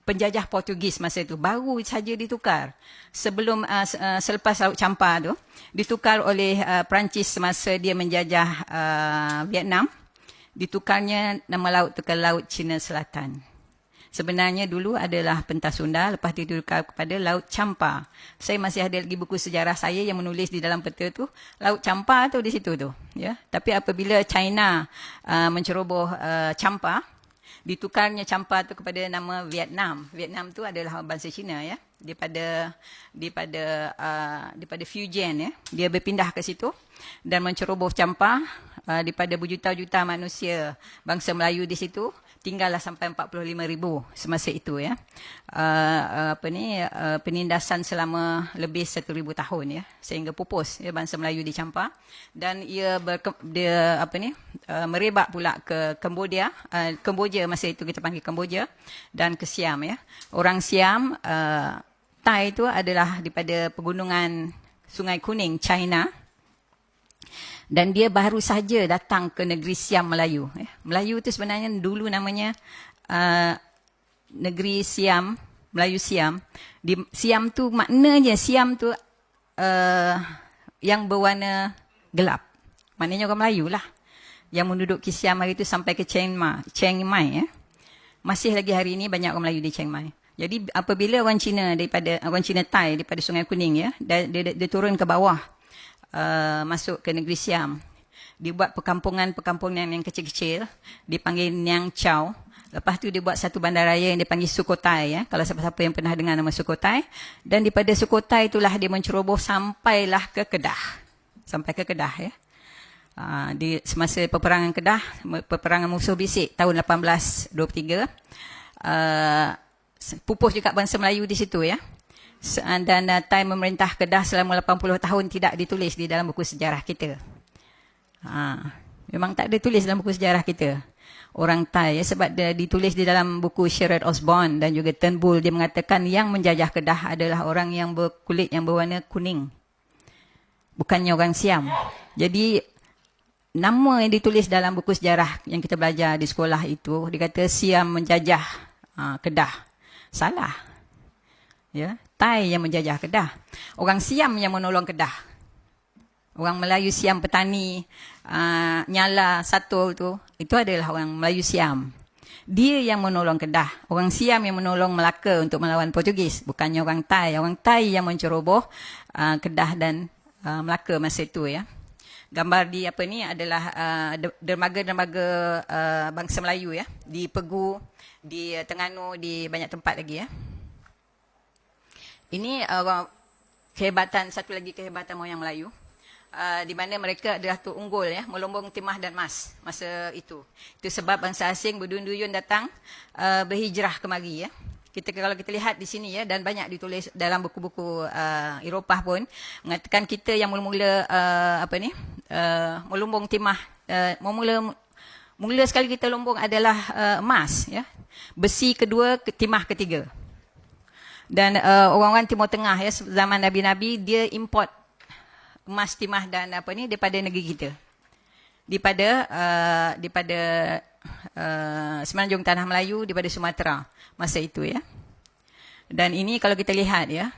penjajah Portugis masa itu, baru saja ditukar. Sebelum selepas laut Champa tu ditukar oleh Perancis semasa dia menjajah Vietnam. Ditukarnya nama laut tu ke Laut Cina Selatan. Sebenarnya dulu adalah pentas Sunda, lepas ditukar kepada Laut Champa. Saya masih ada lagi buku sejarah saya yang menulis di dalam peta tu, Laut Champa tu di situ tu, ya. Tapi apabila China menceroboh Champa, ditukarnya Champa tu kepada nama Vietnam. Vietnam tu adalah bangsa Cina, ya. Daripada Fujian, ya. Dia berpindah ke situ dan menceroboh Champa daripada berjuta-juta manusia bangsa Melayu di situ. tinggallah sampai 45,000 semasa itu ya. Penindasan selama lebih 1,000 tahun ya, sehingga pupus ya, bangsa Melayu dicampar, dan ia merebak pula ke Kemboja. Kemboja masa itu kita panggil Kemboja, dan ke Siam ya. Orang Siam, Thai itu adalah daripada pegunungan Sungai Kuning, China. Dan dia baru saja datang ke negeri Siam Melayu. Melayu itu sebenarnya dulu namanya negeri Siam, Melayu Siam. Siam tu maknanya Siam tu yang berwarna gelap. Maknanya orang Melayu lah yang menduduki Siam hari itu sampai ke Chiang Mai ya. Masih lagi hari ini banyak orang Melayu di Chiang Mai. Jadi apabila orang Cina Thai daripada Sungai Kuning ya, dia turun ke bawah, masuk ke negeri Siam, dibuat perkampungan yang kecil-kecil, dipanggil Niang Chau. Lepas tu dia buat satu bandaraya yang dipanggil Sukhothai ya, kalau siapa-siapa yang pernah dengar nama Sukhothai. Dan daripada Sukhothai itulah dia menceroboh sampailah ke Kedah, sampai ke Kedah ya. Di semasa peperangan Kedah, peperangan Musuh Bisik tahun 1823, pupus juga bangsa Melayu di situ ya. Dan Thai memerintah Kedah selama 80 tahun tidak ditulis di dalam buku sejarah kita. Memang tak ditulis dalam buku sejarah kita orang Thai ya, sebab dia ditulis di dalam buku Sherrod Osborne dan juga Turnbull. Dia mengatakan yang menjajah Kedah adalah orang yang berkulit yang berwarna kuning, bukannya orang Siam. Jadi nama yang ditulis dalam buku sejarah yang kita belajar di sekolah itu, dia kata Siam menjajah Kedah. Salah ya, Thai yang menjajah Kedah. Orang Siam yang menolong Kedah. Orang Melayu Siam petani, Nyala, Satul tu, itu adalah orang Melayu Siam. Dia yang menolong Kedah. Orang Siam yang menolong Melaka untuk melawan Portugis. Bukannya orang Thai. Orang Thai yang menceroboh Kedah dan Melaka masa itu ya. Gambar di apa ni adalah dermaga-dermaga bangsa Melayu ya, di Pegu, di Terengganu, di banyak tempat lagi ya. Ini satu lagi kehebatan moyang Melayu, di mana mereka adalah unggul ya, melombong timah dan emas masa itu. Itu sebab bangsa asing berduyun-duyun datang berhijrah kemari ya. Kalau kita lihat di sini ya, dan banyak ditulis dalam buku-buku Eropah pun mengatakan kita yang mula-mula melombong timah, mula sekali kita lombong adalah emas ya. Besi kedua, timah ketiga. Dan orang-orang Timur Tengah ya, zaman Nabi-Nabi, dia import emas, timah dan daripada negeri kita. Daripada semenanjung tanah Melayu, daripada Sumatera masa itu ya. Dan ini kalau kita lihat ya,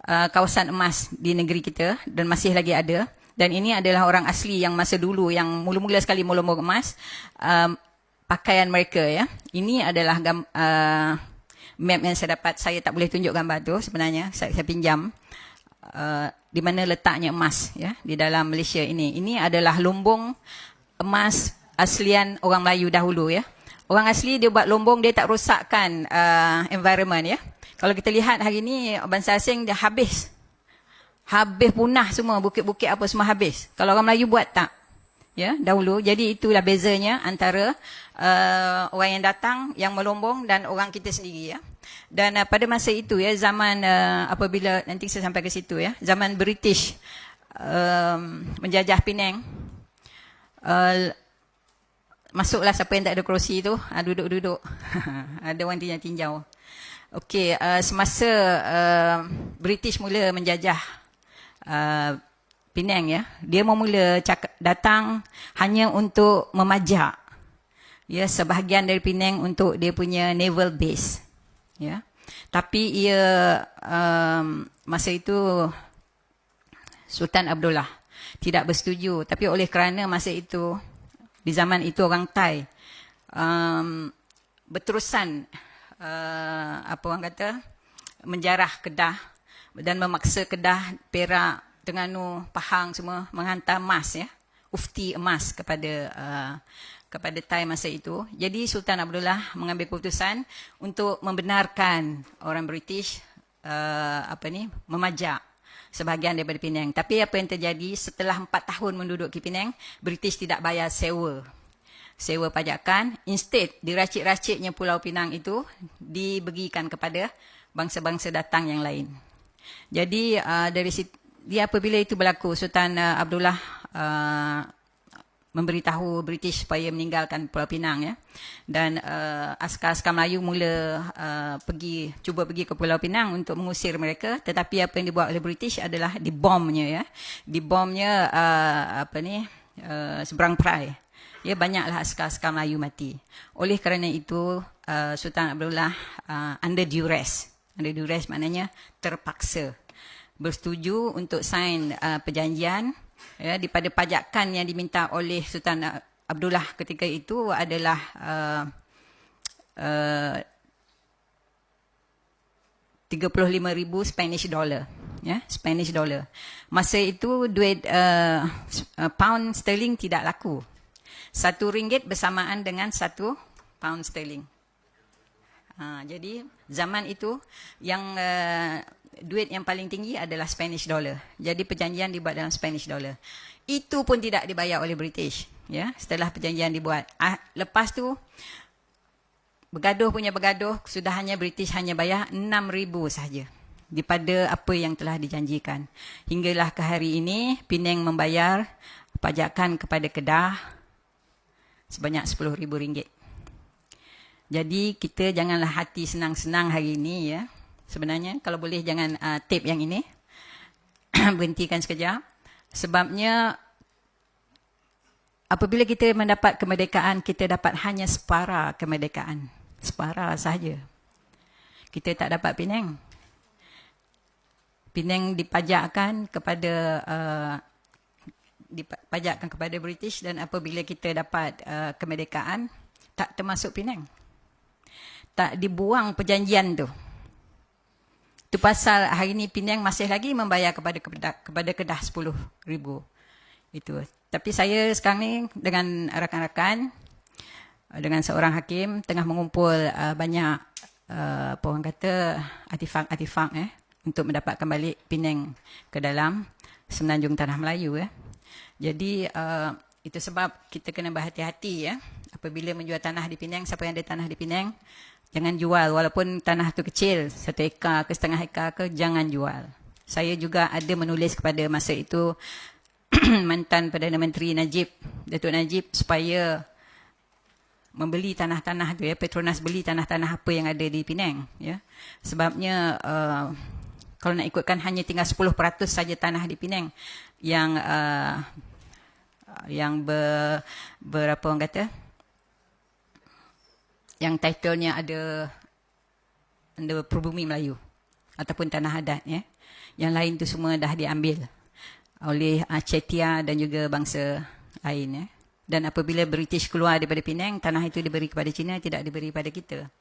kawasan emas di negeri kita dan masih lagi ada. Dan ini adalah orang asli yang masa dulu yang mula-mula sekali melombong emas, pakaian mereka ya. Ini adalah map yang saya dapat. Saya tak boleh tunjuk gambar tu sebenarnya, saya pinjam, di mana letaknya emas ya di dalam Malaysia ini. Ini adalah lumbung emas aslian orang Melayu dahulu ya. Orang asli dia buat lumbung, dia tak rosakkan environment ya. Kalau kita lihat hari ini bangsa asing dia habis punah semua, bukit-bukit apa semua habis. Kalau orang Melayu buat tak ya dahulu. Jadi itulah bezanya antara orang yang datang yang melombong dan orang kita sendiri ya. Dan pada masa itu ya, zaman apabila nanti saya sampai ke situ ya, zaman British menjajah Penang, masuklah siapa yang tak ada kerusi tu, duduk-duduk. Ada orang tinjau. Okey, semasa British mula menjajah Penang ya, dia memula datang hanya untuk memajak ya sebahagian dari Penang untuk dia punya naval base ya. Tapi ia masa itu Sultan Abdullah tidak bersetuju, tapi oleh kerana masa itu di zaman itu orang Thai berterusan apa orang kata menjarah Kedah dan memaksa Kedah, Perak, Terengganu, Pahang semua menghantar emas ya, ufti emas kepada Thai masa itu. Jadi Sultan Abdullah mengambil keputusan untuk membenarkan orang British memajak sebahagian daripada Penang. Tapi apa yang terjadi setelah 4 tahun menduduki Penang, British tidak bayar sewa sewa pajakan, instead diracik-raciknya Pulau Pinang itu dibagikan kepada bangsa-bangsa datang yang lain. Jadi dari dia apabila itu berlaku, Sultan Abdullah memberitahu British supaya meninggalkan Pulau Pinang, ya. Dan askar-askar Melayu mula cuba pergi ke Pulau Pinang untuk mengusir mereka, tetapi apa yang dibuat oleh British adalah dibomnya, ya. Dibomnya seberang perai. Ya, banyaklah askar-askar Melayu mati. Oleh kerana itu Sultan Abdullah under duress. Under duress maknanya terpaksa bersetuju untuk sign perjanjian, ya, daripada pajakan yang diminta oleh Sultan Abdullah ketika itu adalah 35,000 Spanish dollar, ya, Spanish dollar. Masa itu duit pound sterling tidak laku. RM1 bersamaan dengan 1 pound sterling. Jadi zaman itu yang duit yang paling tinggi adalah Spanish dollar. Jadi perjanjian dibuat dalam Spanish dollar. Itu pun tidak dibayar oleh British, ya, setelah perjanjian dibuat. Lepas tu bergaduh, sudah British hanya bayar 6,000 sahaja daripada apa yang telah dijanjikan. Hinggalah ke hari ini Penang membayar pajakan kepada Kedah sebanyak RM10,000. Jadi kita janganlah hati senang-senang hari ini, ya. Sebenarnya kalau boleh jangan tape yang ini. Berhentikan sekejap. Sebabnya apabila kita mendapat kemerdekaan, kita dapat hanya separa kemerdekaan. Separa sahaja. Kita tak dapat Penang. Penang dipajakkan kepada British, dan apabila kita dapat kemerdekaan, tak termasuk Penang. Tak dibuang perjanjian tu. Itu pasal hari ni Penang masih lagi membayar kepada Kedah 10,000. Itu. Tapi saya sekarang ni dengan rakan-rakan, dengan seorang hakim tengah mengumpul banyak apa orang kata artifak-artifak untuk mendapatkan balik Penang ke dalam Semenanjung Tanah Melayu, ya. Jadi itu sebab kita kena berhati-hati, ya. Apabila menjual tanah di Penang, siapa yang ada tanah di Penang, jangan jual. Walaupun tanah tu kecil, 1 ekar ke setengah ekar ke, jangan jual. Saya juga ada menulis kepada masa itu mantan Perdana Menteri Datuk Najib, supaya membeli tanah-tanah tu, ya. Petronas beli tanah-tanah apa yang ada di Penang, ya. Sebabnya kalau nak ikutkan hanya tinggal 10% saja tanah di Penang yang berapa orang kata, yang titlenya ada Pribumi Melayu ataupun tanah adat, ya. Yang lain tu semua dah diambil oleh Cetia dan juga bangsa lain, ya. Dan apabila British keluar daripada Penang, tanah itu diberi kepada Cina, tidak diberi pada kita.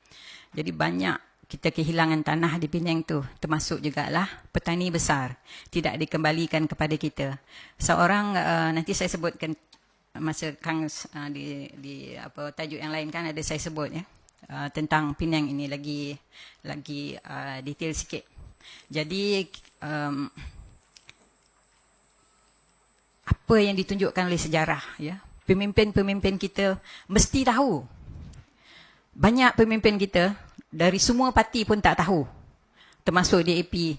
Jadi banyak kita kehilangan tanah di Penang tu, termasuk jugalah petani besar tidak dikembalikan kepada kita. Seorang nanti saya sebutkan masa Kang di apa tajuk yang lain kan ada saya sebut, ya, tentang Penang ini lagi detail sikit. Jadi apa yang ditunjukkan oleh sejarah, ya, pemimpin-pemimpin kita mesti tahu. Banyak pemimpin kita dari semua parti pun tak tahu, termasuk DAP,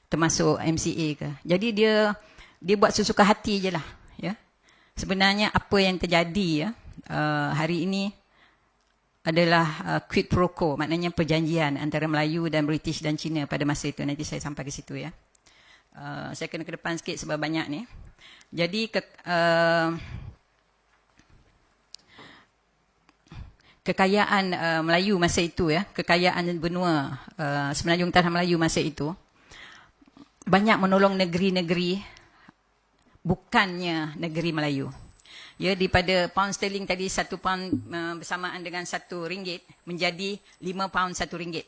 termasuk MCA ke. Jadi dia buat sesuka hati je lah, ya. Sebenarnya apa yang terjadi, ya, hari ini adalah quid pro quo, maknanya perjanjian antara Melayu dan British dan Cina pada masa itu. Nanti saya sampai ke situ, ya. Saya kena ke depan sikit sebab banyak ni. Jadi kekayaan Melayu masa itu, ya, kekayaan benua Semenanjung Tanah Melayu masa itu banyak menolong negeri-negeri bukannya negeri Melayu. Ya, daripada pound sterling tadi 1 pound bersamaan dengan RM1 menjadi 5 pound RM1.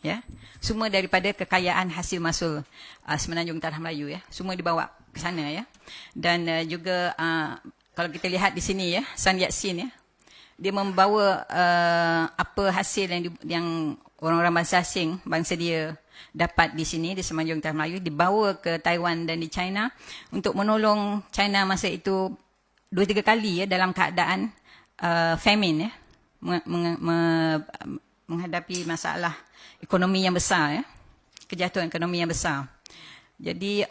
Ya, semua daripada kekayaan hasil masul Semenanjung Tanah Melayu, ya, semua dibawa ke sana, ya. Dan juga kalau kita lihat di sini, ya, Sun Yat-sen, ya, dia membawa apa hasil yang orang-orang bangsa asing, bangsa dia dapat di sini di Semenanjung Tanah Melayu, dibawa ke Taiwan dan di China untuk menolong China masa itu 2-3 kali, ya, dalam keadaan famine, ya, menghadapi masalah ekonomi yang besar, ya, kejatuhan ekonomi yang besar. Jadi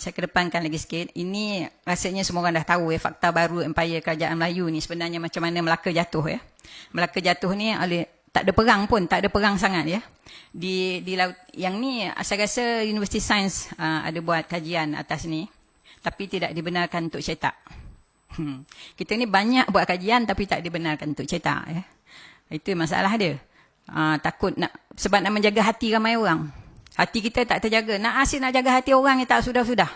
saya kedepankan lagi sikit. Ini rasanya semua orang dah tahu, ya, fakta baru Empire Kerajaan Melayu ni sebenarnya macam mana Melaka jatuh, ya. Melaka jatuh ni tak ada perang pun, tak ada perang sangat, ya. Di laut yang ni saya rasa Universiti Sains ada buat kajian atas ni, tapi tidak dibenarkan untuk cetak. Kita ni banyak buat kajian tapi tak dibenarkan untuk cetak, ya. Itu masalah dia. Takut sebab nak menjaga hati ramai orang. Hati kita tak terjaga. Asyik nak jaga hati orang yang tak sudah-sudah.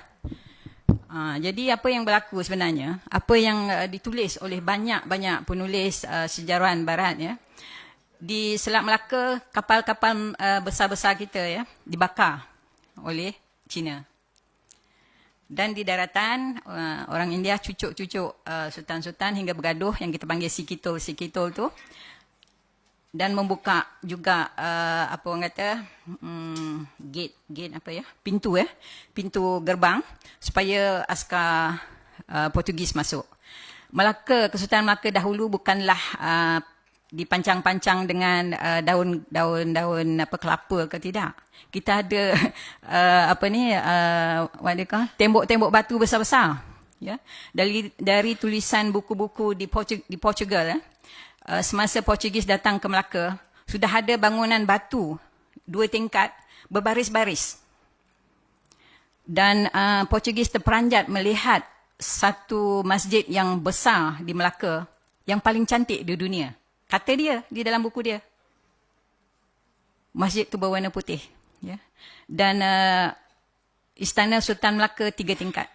Jadi apa yang berlaku sebenarnya, apa yang ditulis oleh banyak-banyak penulis sejarawan barat, ya, di Selat Melaka, kapal-kapal besar-besar kita, ya, dibakar oleh Cina. Dan di daratan, orang India cucuk-cucuk sultan-sultan hingga bergaduh yang kita panggil sikitol tu. Dan membuka juga apa orang kata gate apa, ya, pintu, ya, pintu gerbang supaya askar Portugis masuk. Kesultanan Melaka dahulu bukanlah dipancang-pancang dengan daun kelapa ke, tidak. Kita ada tembok-tembok batu besar-besar, ya, dari tulisan buku-buku di Portugal, ya. Semasa Portugis datang ke Melaka, sudah ada bangunan batu 2 tingkat berbaris-baris. Dan Portugis terperanjat melihat satu masjid yang besar di Melaka, yang paling cantik di dunia. Kata dia di dalam buku dia. Masjid tu berwarna putih, ya. Dan Istana Sultan Melaka 3 tingkat.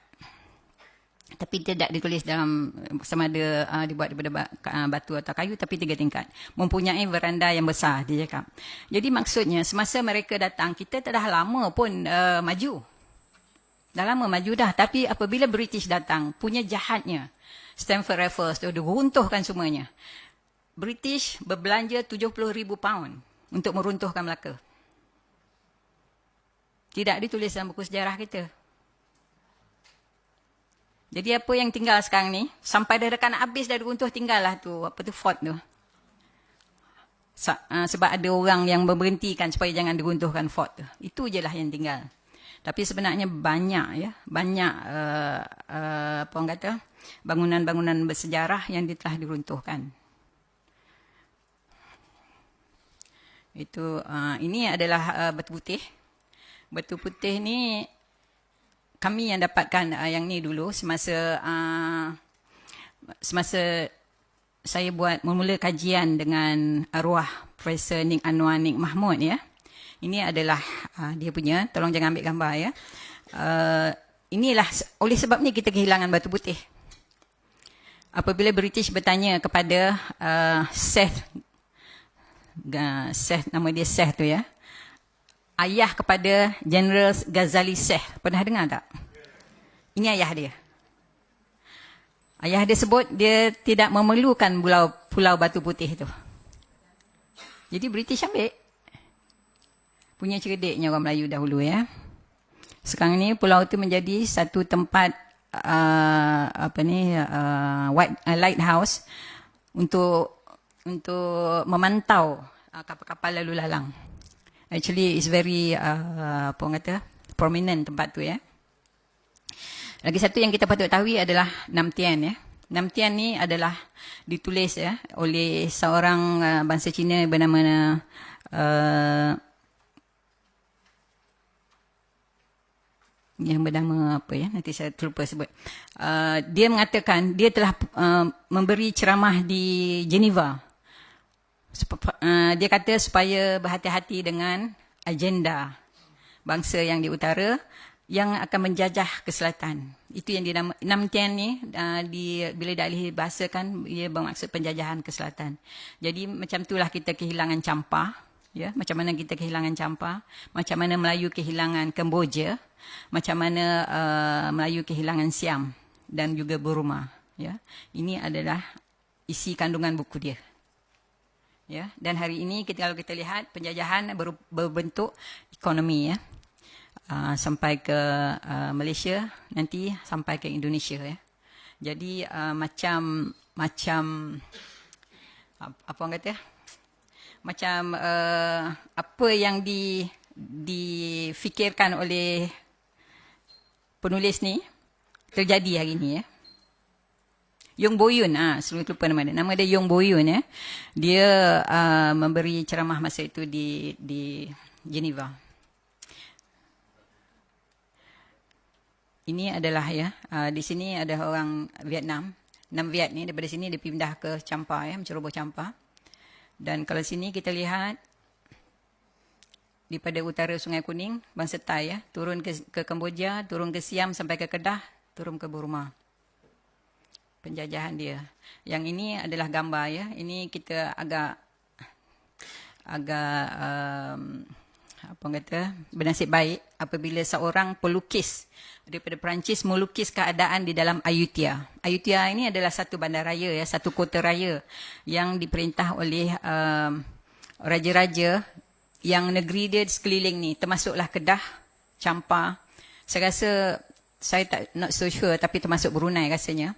Tapi tidak ditulis dalam sama ada dibuat daripada batu atau kayu, tapi 3 tingkat. Mempunyai veranda yang besar, dia cakap. Jadi maksudnya, semasa mereka datang, kita dah lama pun maju. Dah lama maju dah. Tapi apabila British datang, punya jahatnya, Stamford Raffles tu runtuhkan semuanya. British berbelanja 70,000 pound untuk meruntuhkan Melaka. Tidak ditulis dalam buku sejarah kita. Jadi apa yang tinggal sekarang ni, sampai dah dekat nak habis dah diruntuh, tinggallah tu, fort tu. Sebab ada orang yang memberhentikan supaya jangan diruntuhkan fort tu. Itu je lah yang tinggal. Tapi sebenarnya banyak, ya, banyak apa orang kata, bangunan-bangunan bersejarah yang telah diruntuhkan. Itu ini adalah batu putih. Batu putih ni kami yang dapatkan yang ni dulu semasa saya buat memula kajian dengan arwah Profesor Ning Anwar Ning Mahmud, ya. Ini adalah dia punya, tolong jangan ambil gambar, ya. Inilah oleh sebab ni kita kehilangan batu putih. Apabila British bertanya kepada Seth, nama dia Seth tu, ya, ayah kepada General Ghazali Seth. Pernah dengar tak? Ini ayah dia. Ayah dia sebut dia tidak memerlukan pulau batu putih itu. Jadi British ambil. Punya cerdiknya orang Melayu dahulu, ya. Sekarang ni pulau itu menjadi satu tempat lighthouse untuk memantau kapal-kapal lalu lalang. Actually, it's very prominent tempat tu, ya. Lagi satu yang kita patut tahu adalah Nam Tien, ya. Nam Tien ni adalah ditulis, ya, oleh seorang bangsa Cina bernama yang bernama apa, ya, nanti saya terlupa sebut. Dia mengatakan dia telah memberi ceramah di Geneva. Dia kata supaya berhati-hati dengan agenda bangsa yang di utara yang akan menjajah ke selatan. Itu yang dinama Nam Tien ni, bila dialih bahasakan, ia bermaksud penjajahan ke selatan. Jadi macam itulah kita kehilangan Champa, ya, macam mana kita kehilangan Champa, macam mana Melayu kehilangan Kemboja, macam mana Melayu kehilangan Siam dan juga Burma, ya. Ini adalah isi kandungan buku dia. Ya, dan hari ini kalau kita lihat penjajahan berbentuk ekonomi, ya. Sampai ke Malaysia, nanti sampai ke Indonesia, ya. Jadi macam apa orang kata, macam apa yang difikirkan oleh penulis ni terjadi hari ni ya. Yong Boyun, selalu lupa nama dia. Nama dia Yong Boyun ya. Dia memberi ceramah masa itu di Geneva. Ini adalah ya, di sini ada orang Vietnam. Nam Viet ni daripada sini dia pindah ke Champa ya, menceroboh Champa. Dan kalau sini kita lihat daripada utara Sungai Kuning, bangsa Thai ya, turun ke Kemboja, turun ke Siam sampai ke Kedah, turun ke Burma. Penjajahan dia. Yang ini adalah gambar ya. Ini kita agak apa orang kata, bernasib baik apabila seorang pelukis daripada Perancis melukis keadaan di dalam Ayutthaya. Ayutthaya ini adalah satu bandaraya ya, satu kota raya yang diperintah oleh raja-raja yang negeri dia sekeliling ni, termasuklah Kedah, Champa. Saya rasa, saya tak not so sure, tapi termasuk Brunei rasanya.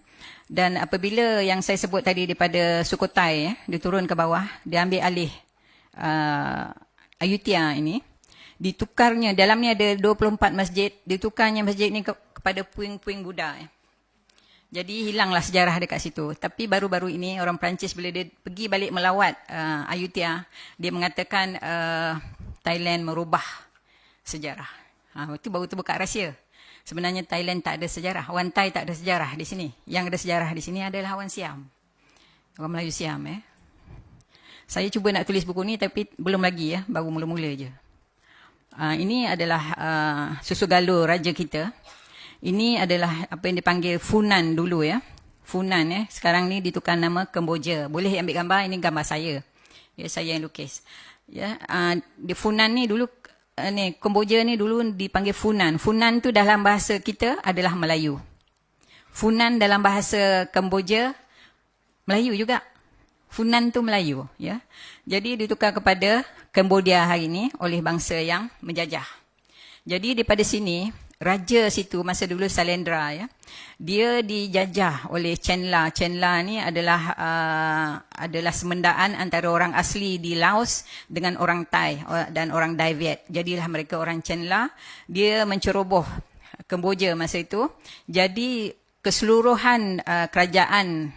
Dan apabila yang saya sebut tadi daripada Sukhothai, dia turun ke bawah, dia ambil alih Ayutthaya ini, ditukarnya, dalamnya ada 24 masjid, ditukarnya masjid ni kepada puing-puing Buddha. Jadi hilanglah sejarah dekat situ. Tapi baru-baru ini orang Perancis bila dia pergi balik melawat Ayutthaya, dia mengatakan Thailand merubah sejarah. Itu baru terbuka rahsia. Sebenarnya Thailand tak ada sejarah. Orang Thai tak ada sejarah di sini. Yang ada sejarah di sini adalah orang Siam. Orang Melayu Siam. Saya cuba nak tulis buku ni tapi belum lagi ya. Baru mula-mula je. Ini adalah susu galur raja kita. Ini adalah apa yang dipanggil Funan dulu ya. Funan ya. Sekarang ni ditukar nama Kemboja. Boleh ambil gambar. Ini gambar saya. Ya, saya yang lukis. Ya, di Funan ni dulu, Kemboja ni dulu dipanggil Funan. Funan tu dalam bahasa kita adalah Melayu. Funan dalam bahasa Kemboja Melayu juga. Funan tu Melayu ya. Jadi ditukar kepada Cambodia hari ini oleh bangsa yang menjajah. Jadi daripada sini raja situ masa dulu Sailendra ya. Dia dijajah oleh Chenla. Chenla ni adalah semendaan antara orang asli di Laos dengan orang Thai dan orang Dai Viet. Jadilah mereka orang Chenla. Dia menceroboh Kemboja masa itu. Jadi keseluruhan kerajaan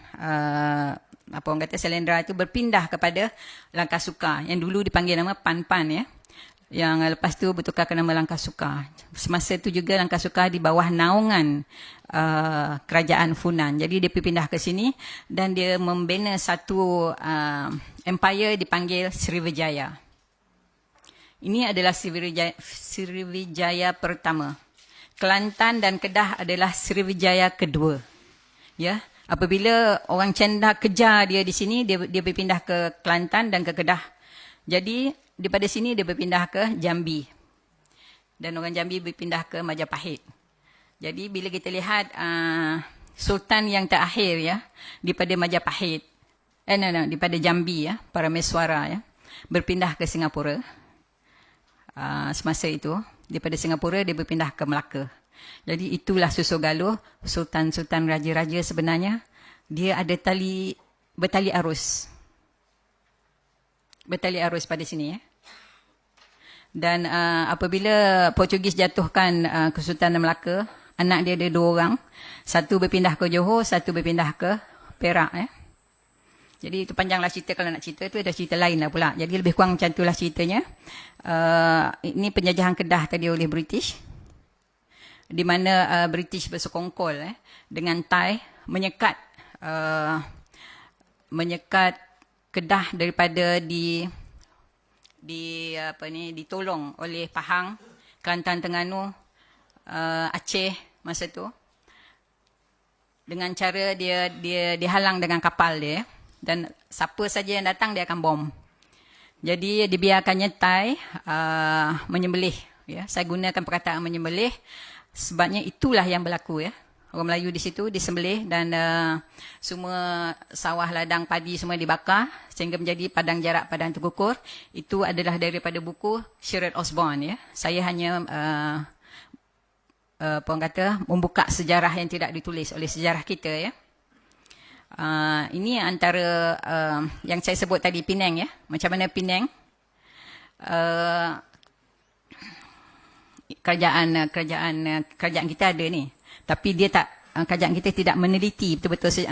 apa orang kata Sailendra itu berpindah kepada Langkasuka yang dulu dipanggil nama Pan Pan ya. Yang lepas tu bertukar ke nama Langkasuka. Semasa itu juga Langkasuka di bawah naungan kerajaan Funan. Jadi dia pindah ke sini dan dia membina satu empire dipanggil Sriwijaya. Ini adalah Sriwijaya pertama. Kelantan dan Kedah adalah Sriwijaya kedua. Ya. Apabila orang Chenla kejar dia di sini, dia berpindah ke Kelantan dan ke Kedah. Jadi daripada sini dia berpindah ke Jambi. Dan orang Jambi berpindah ke Majapahit. Jadi bila kita lihat Sultan yang terakhir ya, daripada Majapahit, daripada Jambi ya, Parameswara ya, berpindah ke Singapura. Semasa itu, daripada Singapura dia berpindah ke Melaka. Jadi itulah susu galur, sultan-sultan raja-raja sebenarnya, dia ada bertali arus. Bertali arus pada sini ya. Dan apabila Portugis jatuhkan Kesultanan Melaka, anak dia ada 2 orang. Satu berpindah ke Johor, satu berpindah ke Perak ya. Jadi itu panjanglah cerita, kalau nak cerita tu ada cerita lain lah pula. Jadi lebih kurang macam itulah ceritanya. Ini penjajahan Kedah tadi oleh British. Di mana British bersekongkol dengan Thai menyekat Kedah daripada ditolong oleh Pahang, Kelantan Terengganu, Aceh masa tu, dengan cara dia dihalang dengan kapal dia, dan siapa saja yang datang dia akan bom. Jadi dibiarkannya Thai menyembelih ya. Saya gunakan perkataan menyembelih sebabnya itulah yang berlaku ya. Orang Melayu di situ disembelih dan semua sawah ladang padi semua dibakar sehingga menjadi padang jarak, padang terkukur. Itu adalah daripada buku Sherard Osborne ya. Saya hanya membuka sejarah yang tidak ditulis oleh sejarah kita ya. Ini antara yang saya sebut tadi Penang ya. Macam mana Penang? Kerajaan kita ada ni. Tapi dia tak, kerajaan kita tidak meneliti betul-betul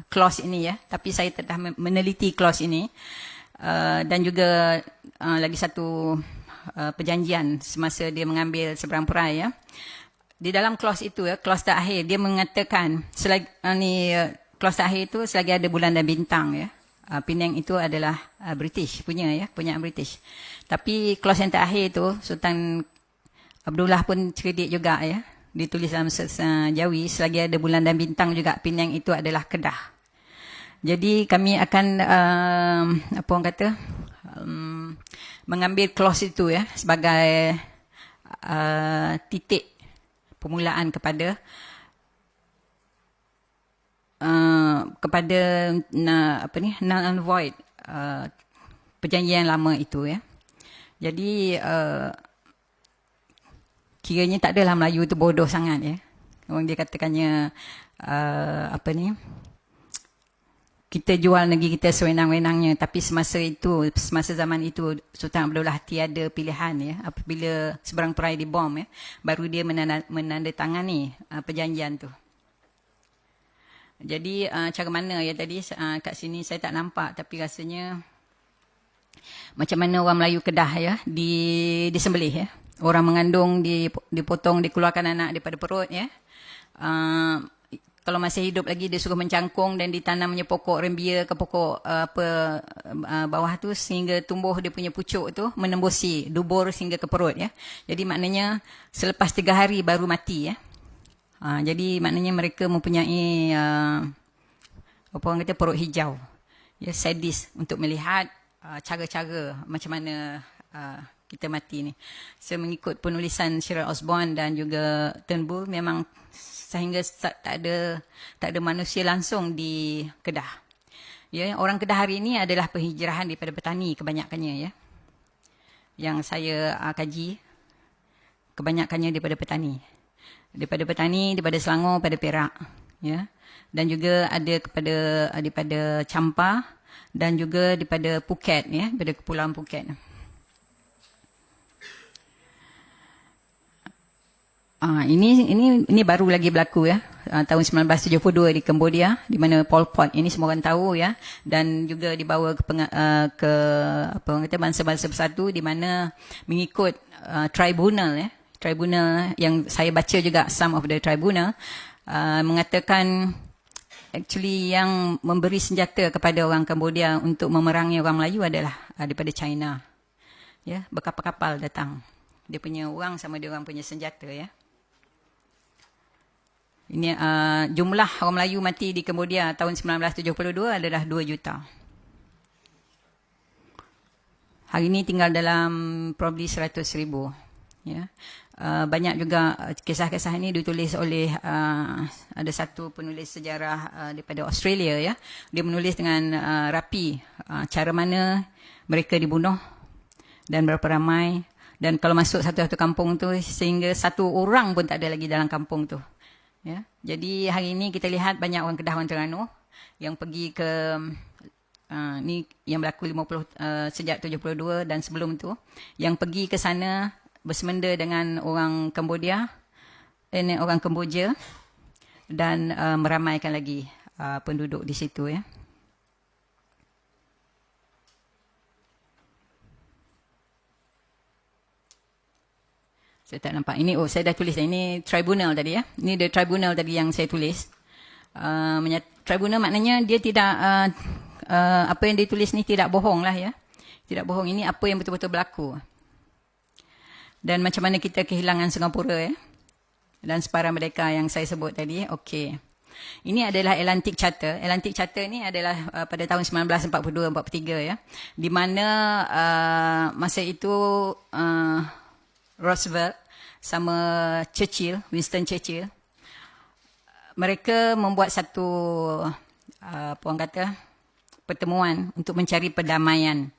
clause ini ya. Tapi saya telah meneliti clause ini. Dan juga lagi satu perjanjian semasa dia mengambil seberang perai ya. Di dalam clause itu ya, clause terakhir dia mengatakan selagi clause terakhir itu selagi ada bulan dan bintang ya. Penang itu adalah British punya ya, punya British. Tapi clause yang terakhir itu Sultan Abdullah pun cerdik juga ya. Ditulis dalam Jawi selagi ada bulan dan bintang juga Penang itu adalah Kedah. Jadi kami akan apa orang kata mengambil clause itu ya sebagai titik permulaan kepada apa ni null and void perjanjian lama itu ya. Jadi kiranya tak adalah Melayu itu bodoh sangat ya. Orang dia katakannya apa ni, kita jual negeri kita sewenang-wenangnya, tapi semasa zaman itu Sultan Abdullah tiada pilihan ya. Apabila seberang perai dibom ya, baru dia menandatangani perjanjian tu. Jadi cara mana ya tadi kat sini saya tak nampak, tapi rasanya macam mana orang Melayu Kedah ya disembelih ya. Orang mengandung dipotong, dikeluarkan anak daripada perut ya. Kalau masih hidup lagi dia suruh mencangkung dan ditanamnya pokok rembia ke pokok bawah tu sehingga tumbuh dia punya pucuk tu menembusi dubur sehingga ke perut ya. Jadi maknanya selepas 3 hari baru mati ya. Jadi maknanya mereka mempunyai apa orang kata perut hijau ya, sadis untuk melihat cara-cara macam mana kita mati ni. Saya mengikut penulisan Sheryl Osborn dan juga Turnbull, memang sehingga tak ada manusia langsung di Kedah. Ya, orang Kedah hari ini adalah penghijrahan daripada petani kebanyakannya ya. Yang saya kaji kebanyakannya daripada petani. Daripada Selangor pada Perak ya. Dan juga ada daripada Champa dan juga daripada Phuket ya, daripada Kepulauan Phuket. Ini baru lagi berlaku ya, tahun 1972 di Cambodia, di mana Pol Pot ini semua orang tahu ya, dan juga dibawa ke apa orang kata bangsa-bangsa bersatu, di mana mengikut tribunal ya, tribunal yang saya baca juga some of the tribunal mengatakan actually yang memberi senjata kepada orang Cambodia untuk memerangi orang Melayu adalah daripada China ya, berkapal-kapal datang, dia punya orang sama dia orang punya senjata ya. Ini jumlah orang Melayu mati di Cambodia tahun 1972 adalah 2 juta. Hari ini tinggal dalam probably 100,000. Ya. Banyak juga kisah-kisah ini ditulis oleh ada satu penulis sejarah daripada Australia ya. Dia menulis dengan rapi cara mana mereka dibunuh dan berapa ramai, dan kalau masuk satu-satu kampung tu sehingga satu orang pun tak ada lagi dalam kampung tu. Ya, jadi hari ini kita lihat banyak orang Kedah, orang Terengganu yang pergi ke ni yang berlaku 50 sejak 72 dan sebelum tu, yang pergi ke sana bersemenda dengan orang Cambodia, orang Kemboja, dan meramaikan lagi penduduk di situ ya. Saya tak nampak. Ini, saya dah tulis. Ini tribunal tadi ya. Ini the tribunal tadi yang saya tulis. Tribunal maknanya dia tidak, apa yang ditulis ni tidak bohong lah ya. Tidak bohong. Ini apa yang betul-betul berlaku. Dan macam mana kita kehilangan Singapura ya. Dan separuh mereka yang saya sebut tadi. Okey. Ini adalah Atlantic Charter. Atlantic Charter ni adalah pada tahun 1942-43 ya. Di mana masa itu Roosevelt sama Winston Churchill, mereka membuat satu apa orang kata pertemuan untuk mencari perdamaian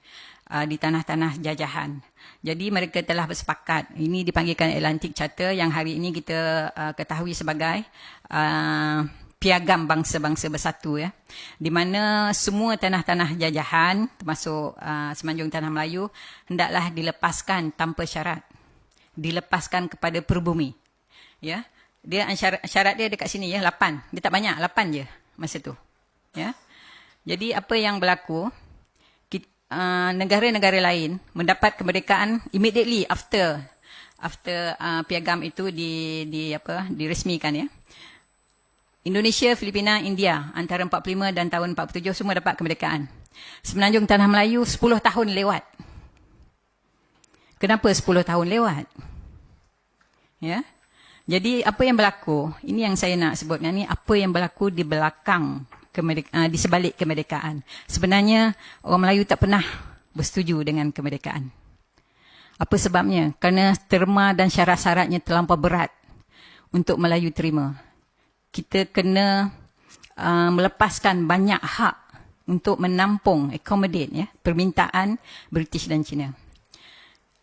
di tanah-tanah jajahan. Jadi mereka telah bersepakat. Ini dipanggilkan Atlantic Charter yang hari ini kita ketahui sebagai piagam bangsa-bangsa bersatu, ya, di mana semua tanah-tanah jajahan termasuk semenanjung tanah Melayu hendaklah dilepaskan tanpa syarat, dilepaskan kepada perbumi, ya. Dia syarat dia dekat sini, ya, 8. Dia tak banyak, 8 je masa tu, ya. Jadi apa yang berlaku, negara-negara lain mendapat kemerdekaan immediately after piagam itu diresmikan, ya. Indonesia, Filipina, India antara 45 dan tahun 47 semua dapat kemerdekaan. Semenanjung tanah Melayu 10 tahun lewat. Kenapa 10 tahun lewat? Ya. Jadi apa yang berlaku? Ini yang saya nak sebutkan ni, apa yang berlaku di belakang di sebalik kemerdekaan. Sebenarnya orang Melayu tak pernah bersetuju dengan kemerdekaan. Apa sebabnya? Kerana terma dan syarat-syaratnya terlampau berat untuk Melayu terima. Kita kena melepaskan banyak hak untuk menampung, accommodate, ya, permintaan British dan China.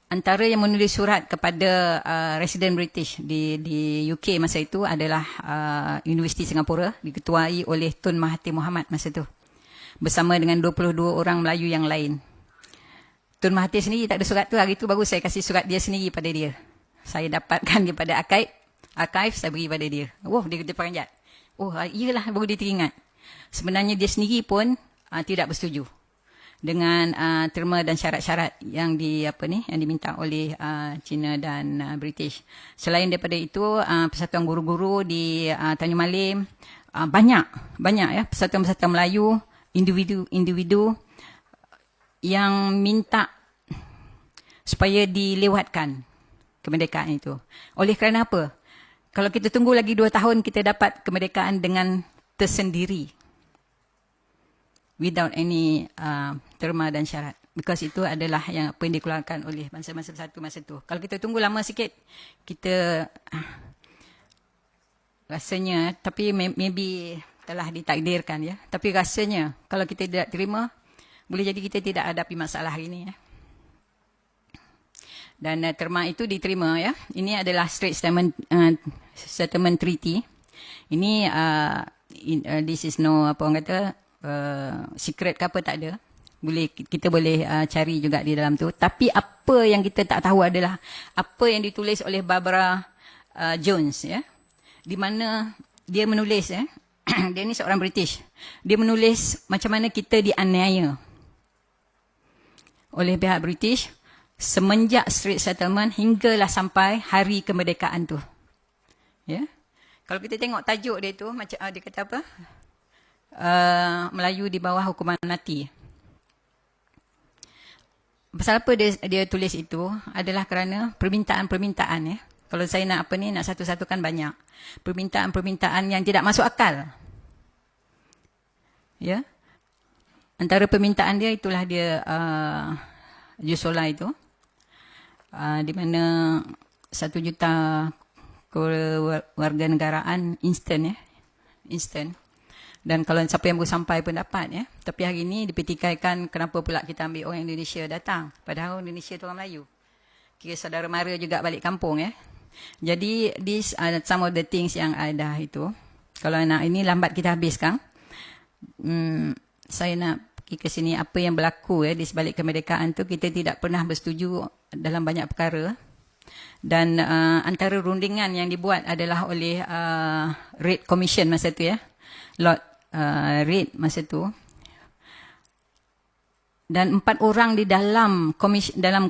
Antara yang menulis surat kepada resident British di UK masa itu adalah Universiti Singapura, diketuai oleh Tun Mahathir Mohamad masa itu, bersama dengan 22 orang Melayu yang lain. Tun Mahathir sendiri tak ada surat tu, hari tu baru saya kasih surat dia sendiri pada dia. Saya dapatkan daripada archive, saya beri pada dia. Oh, dia peranjat. Oh, iyalah, baru dia teringat. Sebenarnya dia sendiri pun tidak bersetuju dengan terma dan syarat-syarat yang yang diminta oleh China dan British. Selain daripada itu, Persatuan Guru-Guru di Tanjung Malim, banyak, ya, persatuan-persatuan Melayu, individu yang minta supaya dilewatkan kemerdekaan itu. Oleh kerana apa? Kalau kita tunggu lagi 2 tahun, kita dapat kemerdekaan dengan tersendiri, without any terma dan syarat. Because itu adalah yang apa yang dikeluarkan oleh bangsa-bangsa bersatu masa itu. Kalau kita tunggu lama sikit, kita rasanya, tapi maybe telah ditakdirkan, ya. Tapi rasanya kalau kita tidak terima, boleh jadi kita tidak hadapi masalah hari ini, ya. Dan terma itu diterima, ya. Ini adalah Straits Settlement Treaty. Ini this is no apa orang kata secret ke apa, tak ada. Kita boleh cari juga di dalam tu. Tapi apa yang kita tak tahu adalah apa yang ditulis oleh Barbara Jones, ya. Di mana dia menulis, ya. Dia ni seorang British. Dia menulis macam mana kita dianiaya oleh pihak British semenjak Straits Settlement hinggalah sampai hari kemerdekaan tu. Ya. Kalau kita tengok tajuk dia tu, macam dia kata apa? Melayu di bawah hukuman mati. Pasal apa dia tulis itu adalah kerana permintaan-permintaan, ya. Kalau saya nak nak satu-satukan banyak. Permintaan-permintaan yang tidak masuk akal. Ya. Antara permintaan dia itulah dia Jusola itu. Di mana 1 juta kewarganegaraan instan, ya. Instan. Dan kalau siapa yang baru sampai pun dapat, ya. Tapi hari ini dipetikaikan kenapa pula kita ambil orang Indonesia datang. Padahal Indonesia itu orang Melayu. Kira saudara mara juga balik kampung, ya. Jadi these are some of the things yang ada itu. Kalau nak ini lambat kita habiskan. Saya nak pergi ke sini apa yang berlaku, ya, di sebalik kemerdekaan tu. Kita tidak pernah bersetuju dalam banyak perkara. Dan antara rundingan yang dibuat adalah oleh Reid Commission masa tu, ya. Lord Reid masa tu. Dan 4 orang di dalam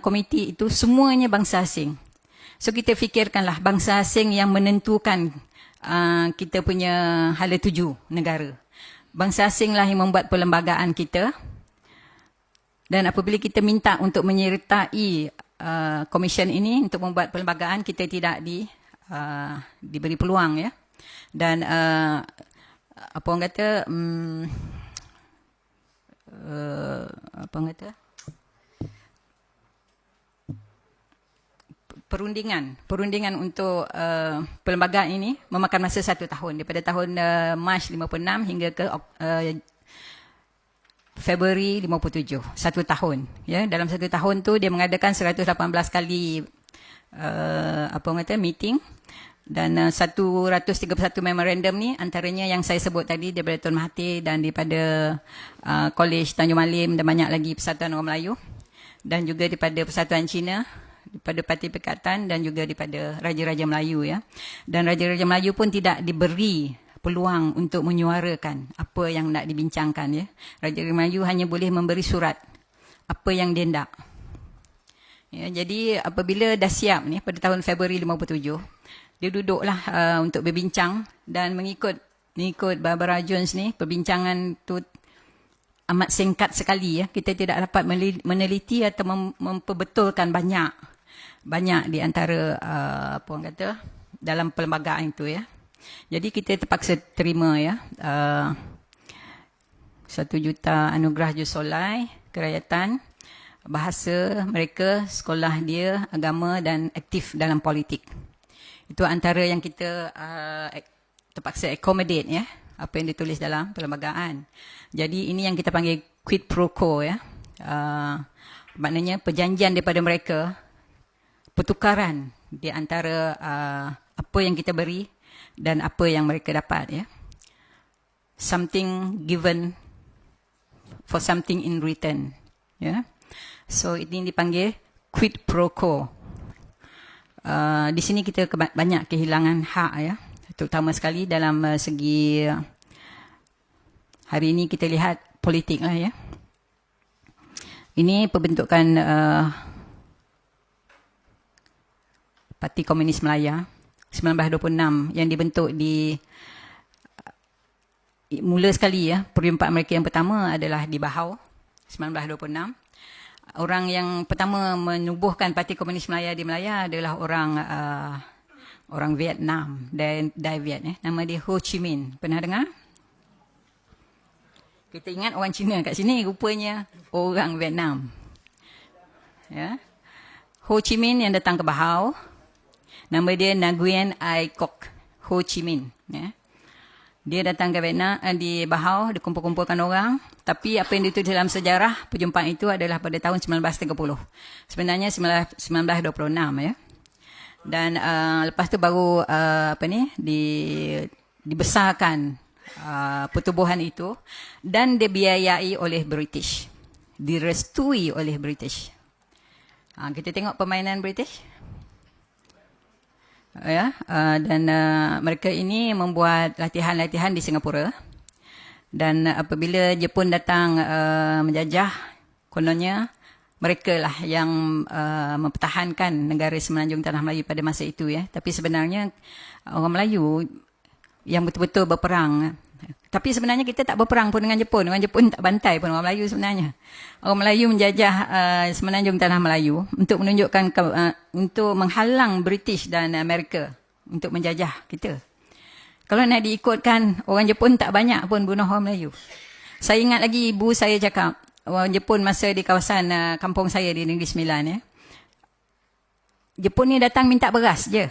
komiti itu semuanya bangsa asing. So kita fikirkanlah bangsa asing yang menentukan kita punya hala tuju negara. Bangsa asinglah yang membuat perlembagaan kita. Dan apabila kita minta untuk menyertai komisen ini untuk membuat perlembagaan, kita tidak diberi peluang, ya. Dan apa orang kata perundingan untuk perlembagaan ini memakan masa 1 tahun, daripada tahun Mac 56 hingga ke Februari 57, 1 tahun, ya. Dalam 1 tahun tu dia mengadakan 118 kali apa orang kata meeting, Dan 131 memorandum ni antaranya yang saya sebut tadi daripada Tun Mahathir dan daripada Kolej Tanjung Malim dan banyak lagi Persatuan Orang Melayu dan juga daripada Persatuan Cina, daripada Parti Perikatan dan juga daripada Raja-Raja Melayu ya. Dan Raja-Raja Melayu pun tidak diberi peluang untuk menyuarakan apa yang nak dibincangkan ya. Raja-Raja Melayu hanya boleh memberi surat apa yang dia nak. Ya, jadi apabila dah siap ni pada tahun Februari 57, dia duduklah untuk berbincang dan mengikut Barbara Jones ni, perbincangan tu amat singkat sekali ya. Kita tidak dapat meneliti atau memperbetulkan banyak di antara apa orang kata dalam perlembagaan itu ya. Jadi kita terpaksa terima ya 1 juta anugerah Jus Solai, kerakyatan, bahasa mereka, sekolah dia, agama dan aktif dalam politik. Itu antara yang kita terpaksa accommodate ya, apa yang ditulis dalam perlembagaan. Jadi ini yang kita panggil quid pro quo ya. Maknanya perjanjian daripada mereka, pertukaran di antara apa yang kita beri dan apa yang mereka dapat ya. Something given for something in return ya. So ini dipanggil quid pro quo. Di sini kita banyak kehilangan hak ya, terutama sekali dalam segi hari ini kita lihat politik lah ya. Ini pembentukan Parti Komunis Melaya 1926 yang dibentuk di mula sekali ya, perjumpaan mereka yang pertama adalah di Bahau 1926. Orang yang pertama menubuhkan Parti Komunis Melaya di Melaya adalah orang Vietnam, dari Viet nama dia Ho Chi Minh. Pernah dengar? Kita ingat orang Cina kat sini, rupanya orang Vietnam. Ya. Ho Chi Minh yang datang ke Bahau, nama dia Nguyen Ai Quoc Ho Chi Minh ya. Dia datang ke Vietnam, di Bahau, dia kumpul-kumpulkan orang. Tapi apa yang ditulis dalam sejarah perjumpaan itu adalah pada tahun 1930. Sebenarnya 1926 ya. Dan lepas tu baru dibesarkan pertubuhan itu dan dibiayai oleh British. Direstui oleh British. Kita tengok permainan British. Ya, dan mereka ini membuat latihan-latihan di Singapura. Dan apabila Jepun datang menjajah, kononnya mereka lah yang mempertahankan negara Semenanjung Tanah Melayu pada masa itu ya. Tapi sebenarnya orang Melayu yang betul-betul berperang. Tapi sebenarnya kita tak berperang pun dengan Jepun. Orang Jepun tak bantai pun orang Melayu sebenarnya. Orang Melayu menjajah Semenanjung Tanah Melayu untuk menunjukkan untuk menghalang British dan Amerika untuk menjajah kita. Kalau nak diikutkan, orang Jepun tak banyak pun bunuh orang Melayu. Saya ingat lagi ibu saya cakap, orang Jepun masa di kawasan kampung saya di Negeri Sembilan ya. Jepun ni datang minta beras je.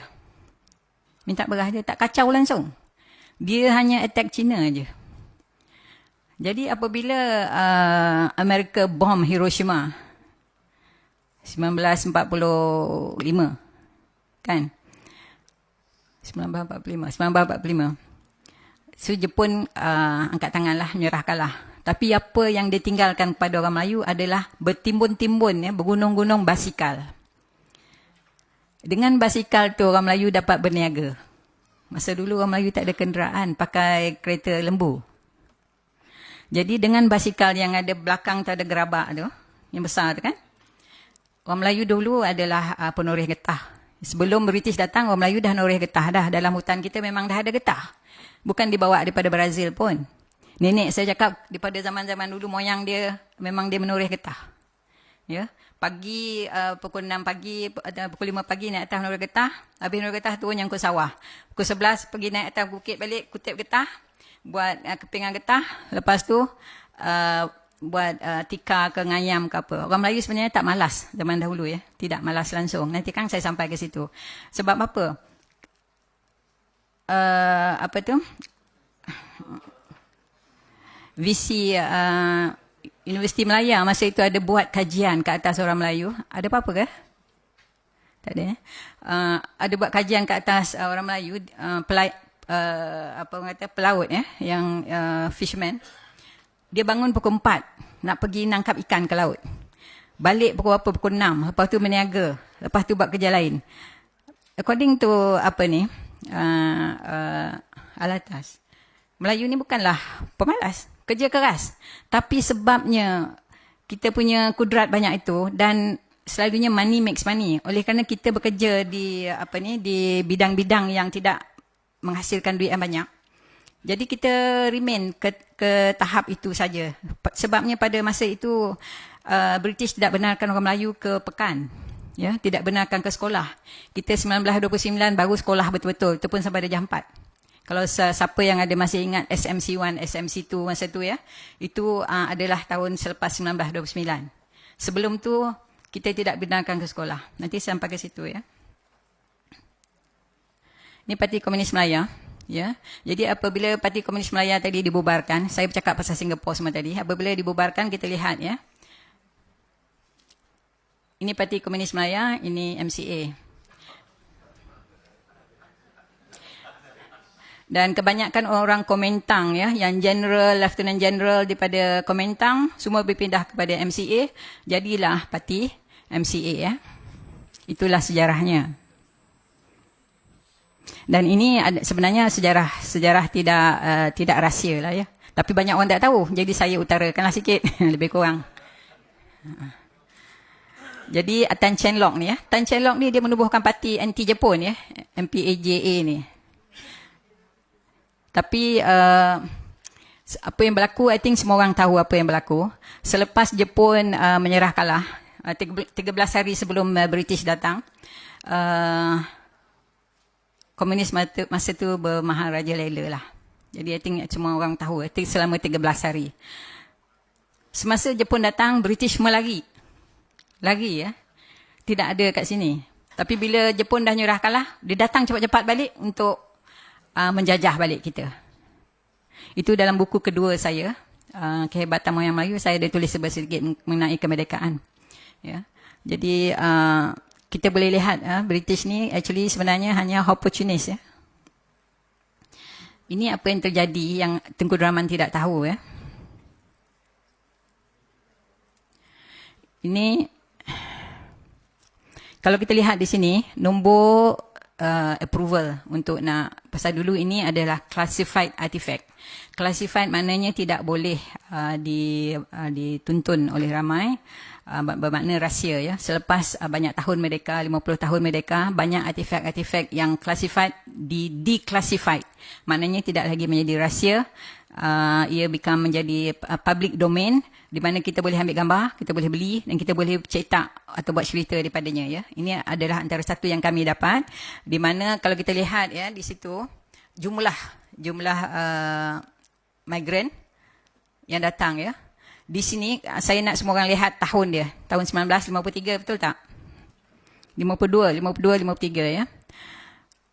Minta beras je, tak kacau langsung. Dia hanya attack China je. Jadi apabila Amerika bom Hiroshima 1945 kan? 1945. So Jepun angkat tanganlah, menyerahkanlah. Tapi apa yang ditinggalkan kepada orang Melayu adalah bertimbun-timbun ya, bergunung-gunung basikal. Dengan basikal tu orang Melayu dapat berniaga. Masa dulu orang Melayu tak ada kenderaan, pakai kereta lembu. Jadi dengan basikal yang ada belakang tu ada gerabak tu, yang besar tu kan. Orang Melayu dulu adalah penoreh getah. Sebelum British datang, orang Melayu dah noreh getah dah. Dalam hutan kita memang dah ada getah. Bukan dibawa daripada Brazil pun. Nenek saya cakap, daripada zaman-zaman dulu moyang dia, memang dia menoreh getah. Ya. Pagi pukul 6 pagi atau pukul 5 pagi naik atas menurut getah, habis menurut getah turun nyangkut sawah. Pukul 11 pergi naik atas bukit balik, kutip getah, buat kepingan getah, lepas tu buat tikar ke ngayam ke apa. Orang Melayu sebenarnya tak malas zaman dahulu ya, tidak malas langsung. Nanti kan saya sampai ke situ. Sebab apa? Apa tu? Visi Universiti Melaya masa itu ada buat kajian ke atas orang Melayu. Ada apa-apa ke? Tak ada. Ada buat kajian ke atas orang Melayu, apa orang kata, pelaut yang fisherman. Dia bangun pukul 4 nak pergi nangkap ikan ke laut. Balik pukul apa? Pukul 6. Lepas tu meniaga. Lepas tu buat kerja lain. According to apa ni, Alatas, Melayu ni bukanlah pemalas, kerja keras. Tapi sebabnya kita punya kudrat banyak itu dan selalunya money makes money. Oleh kerana kita bekerja di di bidang-bidang yang tidak menghasilkan duit yang banyak. Jadi kita remain ke tahap itu saja. Sebabnya pada masa itu British tidak benarkan orang Melayu ke pekan. Ya, tidak benarkan ke sekolah. Kita 1929 baru sekolah betul-betul. Itu pun sampai darjah 4. Kalau siapa yang ada masih ingat SMC1, SMC2 masa tu ya, itu adalah tahun selepas 1929. Sebelum tu kita tidak benarkan ke sekolah. Nanti sampai ke situ ya. Ini Parti Komunis Melaya. Ya, jadi apabila Parti Komunis Melaya tadi dibubarkan, saya bercakap pasal Singapura semua tadi. Apabila dibubarkan, kita lihat ya. Ini Parti Komunis Melaya, ini MCA. Dan kebanyakan orang Komintang ya, yang general, lieutenant general daripada Komintang, semua berpindah kepada MCA, jadilah Parti MCA ya. Itulah sejarahnya. Dan ini sebenarnya sejarah tidak rahsia lah ya. Tapi banyak orang tak tahu. Jadi saya utarakanlah sikit lebih kurang. Jadi Tan Cheng Lock ni ya. Tan Cheng Lock ni dia menubuhkan parti anti Jepun ya, MPAJA ni. Tapi apa yang berlaku, I think semua orang tahu apa yang berlaku. Selepas Jepun menyerah kalah, 13 hari sebelum British datang, komunis masa tu bermaharaja lela lah. Jadi I think semua orang tahu, I think selama 13 hari. Semasa Jepun datang, British melari. Lari ya. Tidak ada kat sini. Tapi bila Jepun dah nyerah kalah, dia datang cepat-cepat balik untuk menjajah balik kita. Itu dalam buku kedua saya, Kehebatan Moyang Melayu, saya ada tulis sedikit mengenai kemerdekaan. Ya. Jadi kita boleh lihat British ni actually sebenarnya hanya opportunist ya. Ini apa yang terjadi yang Tengku Dahman tidak tahu ya. Ini kalau kita lihat di sini nombor approval untuk nak, pasal dulu ini adalah classified artifact. Classified maknanya tidak boleh dituntun oleh ramai. Bermakna rahsia ya. Selepas banyak tahun merdeka, 50 tahun merdeka, banyak artifak-artifak yang classified declassified. Maknanya tidak lagi menjadi rahsia. Ia menjadi public domain di mana kita boleh ambil gambar, kita boleh beli dan kita boleh cetak atau buat cerita daripadanya ya. Ini adalah antara satu yang kami dapat, di mana kalau kita lihat ya di situ jumlah migran yang datang ya. Di sini saya nak semua orang lihat tahun dia. Tahun 1953, betul tak? 52, 53 ya.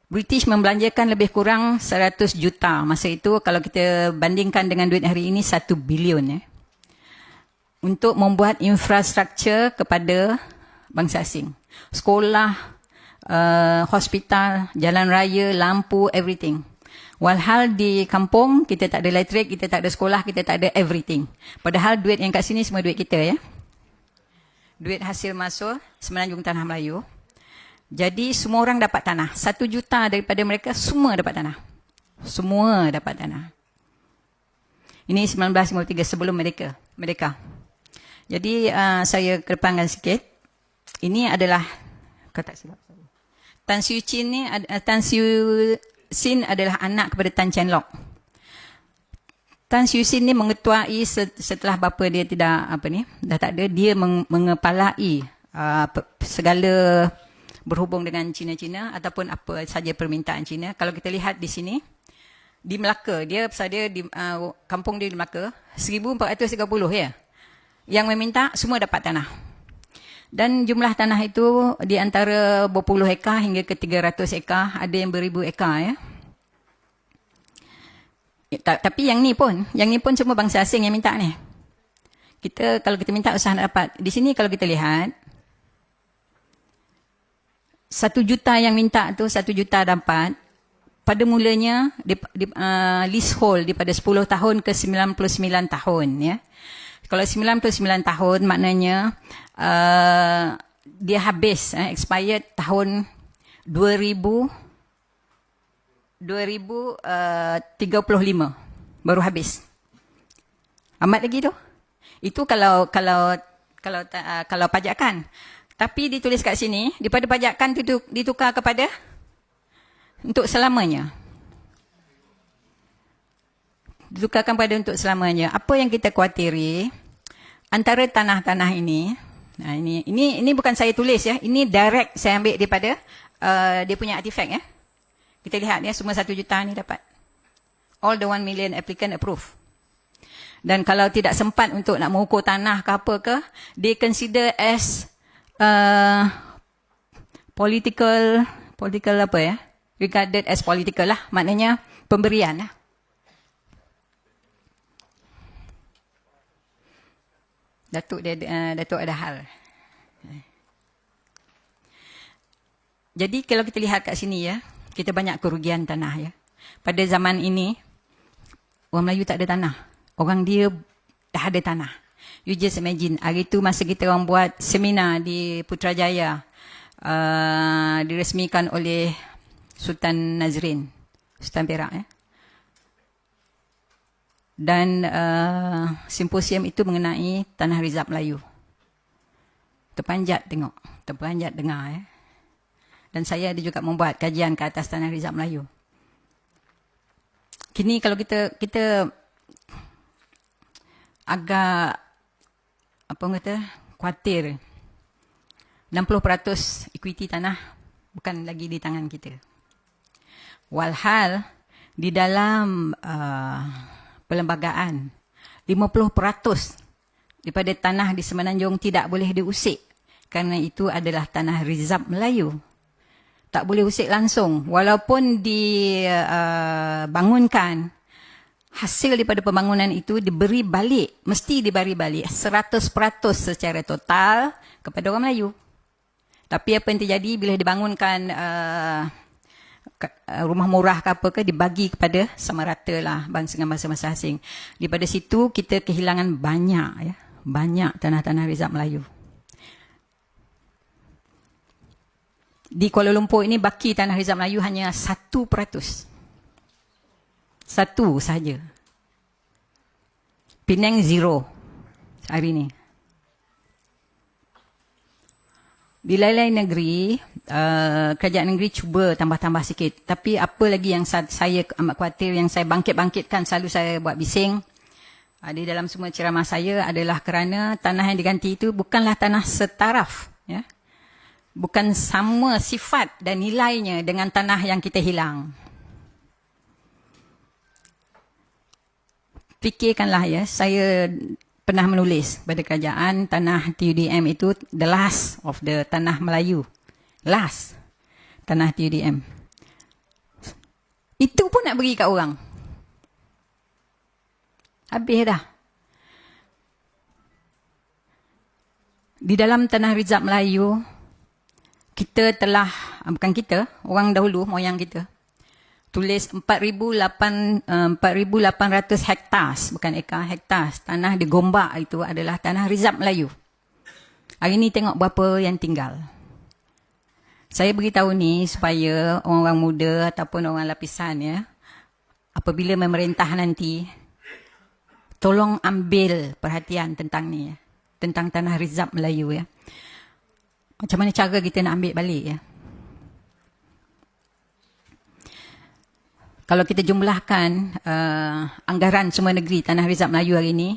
British membelanjakan lebih kurang 100 juta masa itu, kalau kita bandingkan dengan duit hari ini 1 bilion ya. Untuk membuat infrastruktur kepada bangsa asing. Sekolah, hospital, jalan raya, lampu, everything. Walhal di kampung, kita tak ada elektrik, kita tak ada sekolah, kita tak ada everything. Padahal duit yang kat sini semua duit kita ya. Duit hasil masuk Semenanjung Tanah Melayu. Jadi semua orang dapat tanah. 1 juta daripada mereka semua dapat tanah. Semua dapat tanah. Ini 1953 sebelum merdeka. Jadi saya kedepankan sikit. Ini adalah Tan Siew Chin ni, Tan Siew Sin adalah anak kepada Tan Cheng Lock. Tan Siew Sin ni mengetuai setelah bapa dia dah tak ada, dia mengepalai segala berhubung dengan Cina-Cina ataupun apa saja permintaan Cina. Kalau kita lihat di sini, di Melaka, pasal dia di kampung dia di Melaka, 1430 ya. Yang meminta semua dapat tanah. Dan jumlah tanah itu di antara berpuluh ekar hingga ke 300 ekar, ada yang beribu ekar ya. Tapi yang ni pun semua bangsa asing yang minta ni. Kalau kita minta usaha nak dapat. Di sini kalau kita lihat, 1 juta yang minta tu 1 juta dapat. Pada mulanya leasehold daripada 10 tahun ke 99 tahun ya. Kalau 99 tahun maknanya dia habis expired tahun 2035 baru habis. Amat lagi tu. Itu kalau pajakan. Tapi ditulis kat sini, daripada pajakan tu ditukar kepada untuk selamanya. Ditukarkan pada untuk selamanya. Apa yang kita khawatiri, antara tanah-tanah ini, nah ini bukan saya tulis ya, ini direct saya ambil daripada dia punya artifact ya. Kita lihat ya, semua 1 juta ni dapat. All the 1 million applicant approve. Dan kalau tidak sempat untuk nak mengukur tanah ke apa ke, they consider as political apa ya? Regarded as political lah, maknanya pemberian lah. Datuk ada hal. Jadi kalau kita lihat kat sini ya, kita banyak kerugian tanah ya. Pada zaman ini, orang Melayu tak ada tanah. Orang dia dah ada tanah. You just imagine, hari tu masa kita orang buat seminar di Putrajaya, diresmikan oleh Sultan Nazrin, Sultan Perak ya. Dan simposium itu mengenai tanah rizab Melayu. Terpanjat tengok, terpanjat dengar ya. Dan saya ada juga membuat kajian ke atas tanah rizab Melayu. Kini kalau kita agak apa orang kata, khawatir 60% equity tanah bukan lagi di tangan kita. Walhal di dalam perlembagaan 50% daripada tanah di Semenanjung tidak boleh diusik kerana itu adalah tanah rizab Melayu. Tak boleh usik langsung walaupun dibangunkan, hasil daripada pembangunan itu diberi balik, mesti diberi balik 100% secara total kepada orang Melayu. Tapi apa yang terjadi bila dibangunkan rumah murah ke apa ke, dibagi kepada sama rata lah bangsa dengan bangsa asing. Daripada situ kita kehilangan banyak ya, banyak tanah-tanah rizab Melayu. Di Kuala Lumpur ini baki tanah rizab Melayu hanya 1%. Satu saja. Penang 0 hari ini. Di lain-lain negeri, kerajaan negeri cuba tambah-tambah sikit. Tapi apa lagi yang saya amat khawatir, yang saya bangkit-bangkitkan, selalu saya buat bising di dalam semua ceramah saya adalah kerana tanah yang diganti itu bukanlah tanah setaraf. Ya? Bukan sama sifat dan nilainya dengan tanah yang kita hilang. Fikirkanlah ya, saya pernah menulis pada kerajaan tanah TUDM itu the last of the tanah Melayu. Last tanah TUDM. Itu pun nak bagi kat orang. Habis dah. Di dalam tanah rizab Melayu, kita telah, bukan kita, orang dahulu, moyang kita, tulis 4,800 hektar, bukan ekar, hektar. Tanah di Gombak itu adalah tanah rizab Melayu. Hari ini tengok berapa yang tinggal. Saya beritahu ni supaya orang-orang muda ataupun orang lapisan ya, apabila memerintah nanti, tolong ambil perhatian tentang ni ya, tentang tanah rizab Melayu ya. Macam mana cara kita nak ambil balik ya. Kalau kita jumlahkan anggaran semua negeri tanah rizab Melayu hari ini,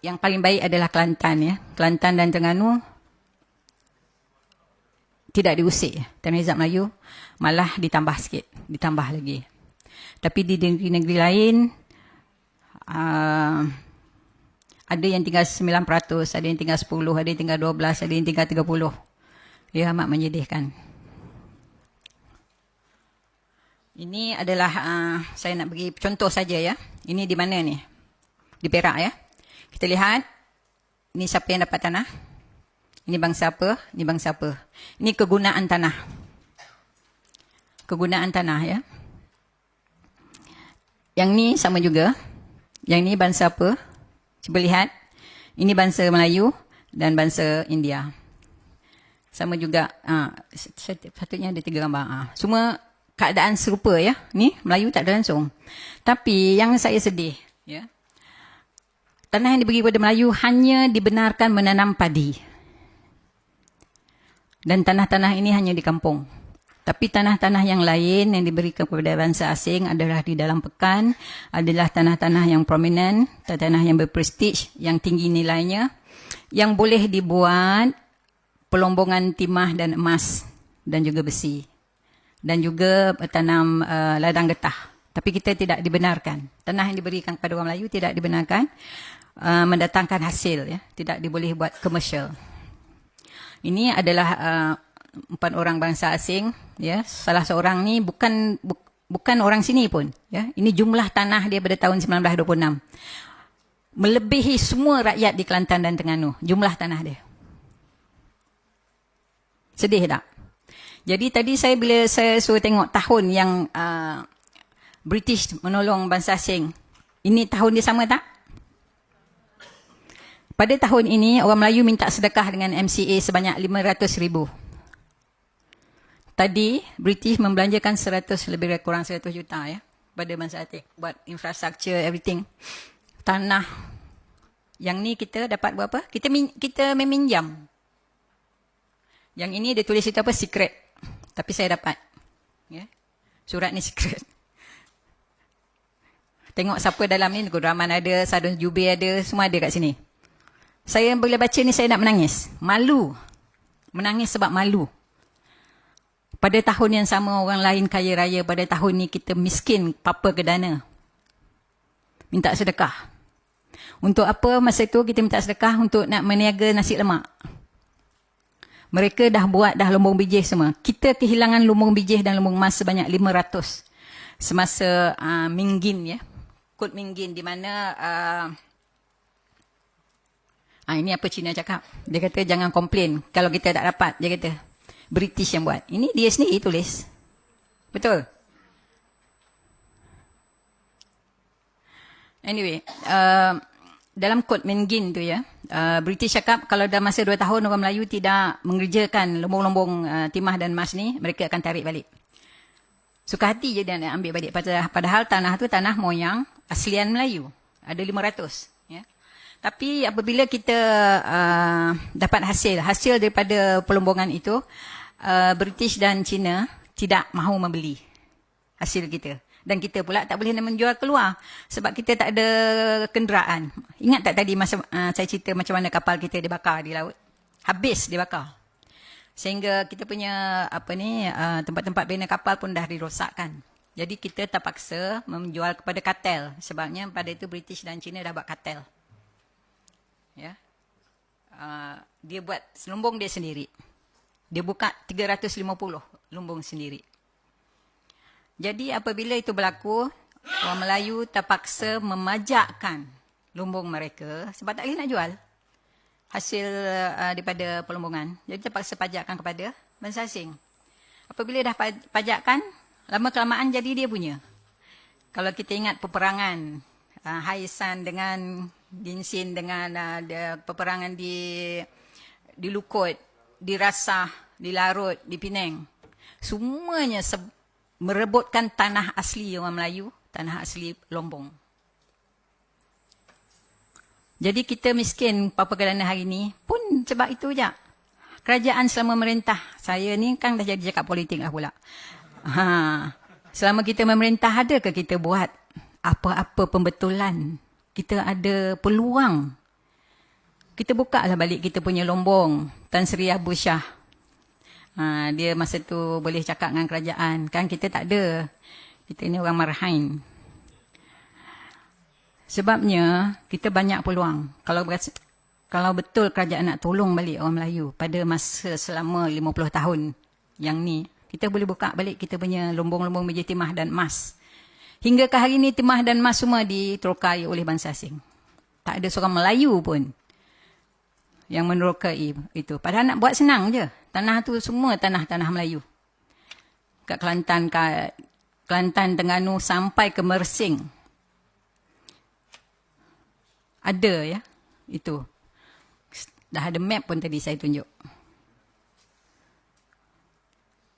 yang paling baik adalah Kelantan ya. Kelantan dan Terengganu tidak diusik tanah rizab Melayu, malah ditambah sikit, ditambah lagi. Tapi di negeri-negeri lain ada yang tinggal 9%, ada yang tinggal 10%, ada yang tinggal 12%, ada yang tinggal 30%. Ya, amat menyedihkan. Ini adalah, saya nak bagi contoh saja ya. Ini di mana ni? Di Perak ya. Kita lihat, ini siapa yang dapat tanah? Ini bangsa apa? Ini bangsa apa? Ini kegunaan tanah. Kegunaan tanah ya. Yang ni sama juga. Yang ni bangsa apa? Cuba lihat. Ini bangsa Melayu dan bangsa India. Sama juga. Sepatutnya ada 3 gambar. Semua keadaan serupa ya. Ni Melayu tak ada langsung. Tapi yang saya sedih ya. Tanah yang diberi kepada Melayu hanya dibenarkan menanam padi. Dan tanah-tanah ini hanya di kampung. Tapi tanah-tanah yang lain yang diberikan kepada bangsa asing adalah di dalam pekan, adalah tanah-tanah yang prominent, tanah yang berprestige, yang tinggi nilainya, yang boleh dibuat pelombongan timah dan emas, dan juga besi. Dan juga tanam ladang getah. Tapi kita tidak dibenarkan. Tanah yang diberikan kepada orang Melayu tidak dibenarkan mendatangkan hasil, ya, tidak diboleh buat komersial. Ini adalah 4 orang bangsa asing, ya. Salah seorang ni bukan orang sini pun, ya. Ini jumlah tanah dia pada tahun 1926. Melebihi semua rakyat di Kelantan dan Terengganu, jumlah tanah dia. Sedih tak? Jadi tadi bila saya suruh tengok tahun yang British menolong bangsa asing, ini tahun dia sama tak? Pada tahun ini, orang Melayu minta sedekah dengan MCA sebanyak 500,000. Tadi, British membelanjakan lebih kurang 100 juta ya, pada bangsa asing. Buat infrastruktur, everything. Tanah. Yang ni kita dapat buat apa? Kita meminjam. Yang ini dia tulis itu apa? Secret. Tapi saya dapat. Ya. Surat ni secret. Tengok siapa dalam ni, Guru Rahman ada, Sadun Jubi ada, semua ada kat sini. Saya bila baca ni saya nak menangis. Malu. Menangis sebab malu. Pada tahun yang sama orang lain kaya raya, pada tahun ni kita miskin papa ke dana. Minta sedekah. Untuk apa masa tu kita minta sedekah? Untuk nak meniaga nasi lemak. Mereka dah buat dah lumbung bijih semua. Kita kehilangan lumbung bijih dan lumbung emas sebanyak 500. Semasa Minggin ya. Kod Minggin di mana ini apa Cina cakap. Dia kata jangan komplain kalau kita tak dapat. Dia kata British yang buat. Ini dia sendiri tulis. Betul? Anyway, dalam kod Minggin tu ya, British cakap kalau dalam masa 2 tahun orang Melayu tidak mengerjakan lumbung-lumbung timah dan emas ni, mereka akan tarik balik. Suka hati je dia nak ambil balik. Padahal tanah tu tanah moyang aslian Melayu. Ada 500. Ya. Tapi apabila kita dapat hasil daripada pelombongan itu, British dan China tidak mahu membeli hasil kita. Dan kita pula tak boleh nak menjual keluar. Sebab kita tak ada kenderaan. Ingat tak tadi masa saya cerita macam mana kapal kita dibakar di laut? Habis dibakar. Sehingga kita punya tempat-tempat bina kapal pun dah dirosakkan. Jadi kita terpaksa menjual kepada kartel. Sebabnya pada itu British dan China dah buat kartel. Ya. Dia buat lumbung dia sendiri. Dia buka 350 lumbung sendiri. Jadi apabila itu berlaku, orang Melayu terpaksa memajakkan lumbung mereka sebab tak boleh nak jual hasil daripada pelombongan. Jadi terpaksa pajakkan kepada bangsa asing. Apabila dah pajakkan, lama-kelamaan jadi dia punya. Kalau kita ingat peperangan Haisan dengan Ginsin dengan peperangan di Lukut, di Rasah, di Larut, di Penang. Semuanya merebutkan tanah asli orang Melayu, tanah asli Lombong. Jadi kita miskin Papua Kelana hari ini pun sebab itu je. Kerajaan selama merintah, saya ni kan dah jadi cakap politik lah pula. Selama kita memerintah, adakah kita buat apa-apa pembetulan? Kita ada peluang. Kita buka lah balik kita punya Lombong, Tan Sri Abu Shah. Dia masa tu boleh cakap dengan kerajaan. Kan kita tak ada. Kita ni orang marhain. Sebabnya, kita banyak peluang. Kalau betul kerajaan nak tolong balik orang Melayu pada masa selama 50 tahun yang ni, kita boleh buka balik kita punya lumbung-lumbung biji timah dan emas. Hingga ke hari ni timah dan emas semua diterokai oleh bangsa asing. Tak ada seorang Melayu pun yang menerokai itu. Padahal nak buat senang je. Tanah tu semua tanah-tanah Melayu. Kat Kelantan, Terengganu sampai ke Mersing. Ada ya, itu. Dah ada map pun tadi saya tunjuk.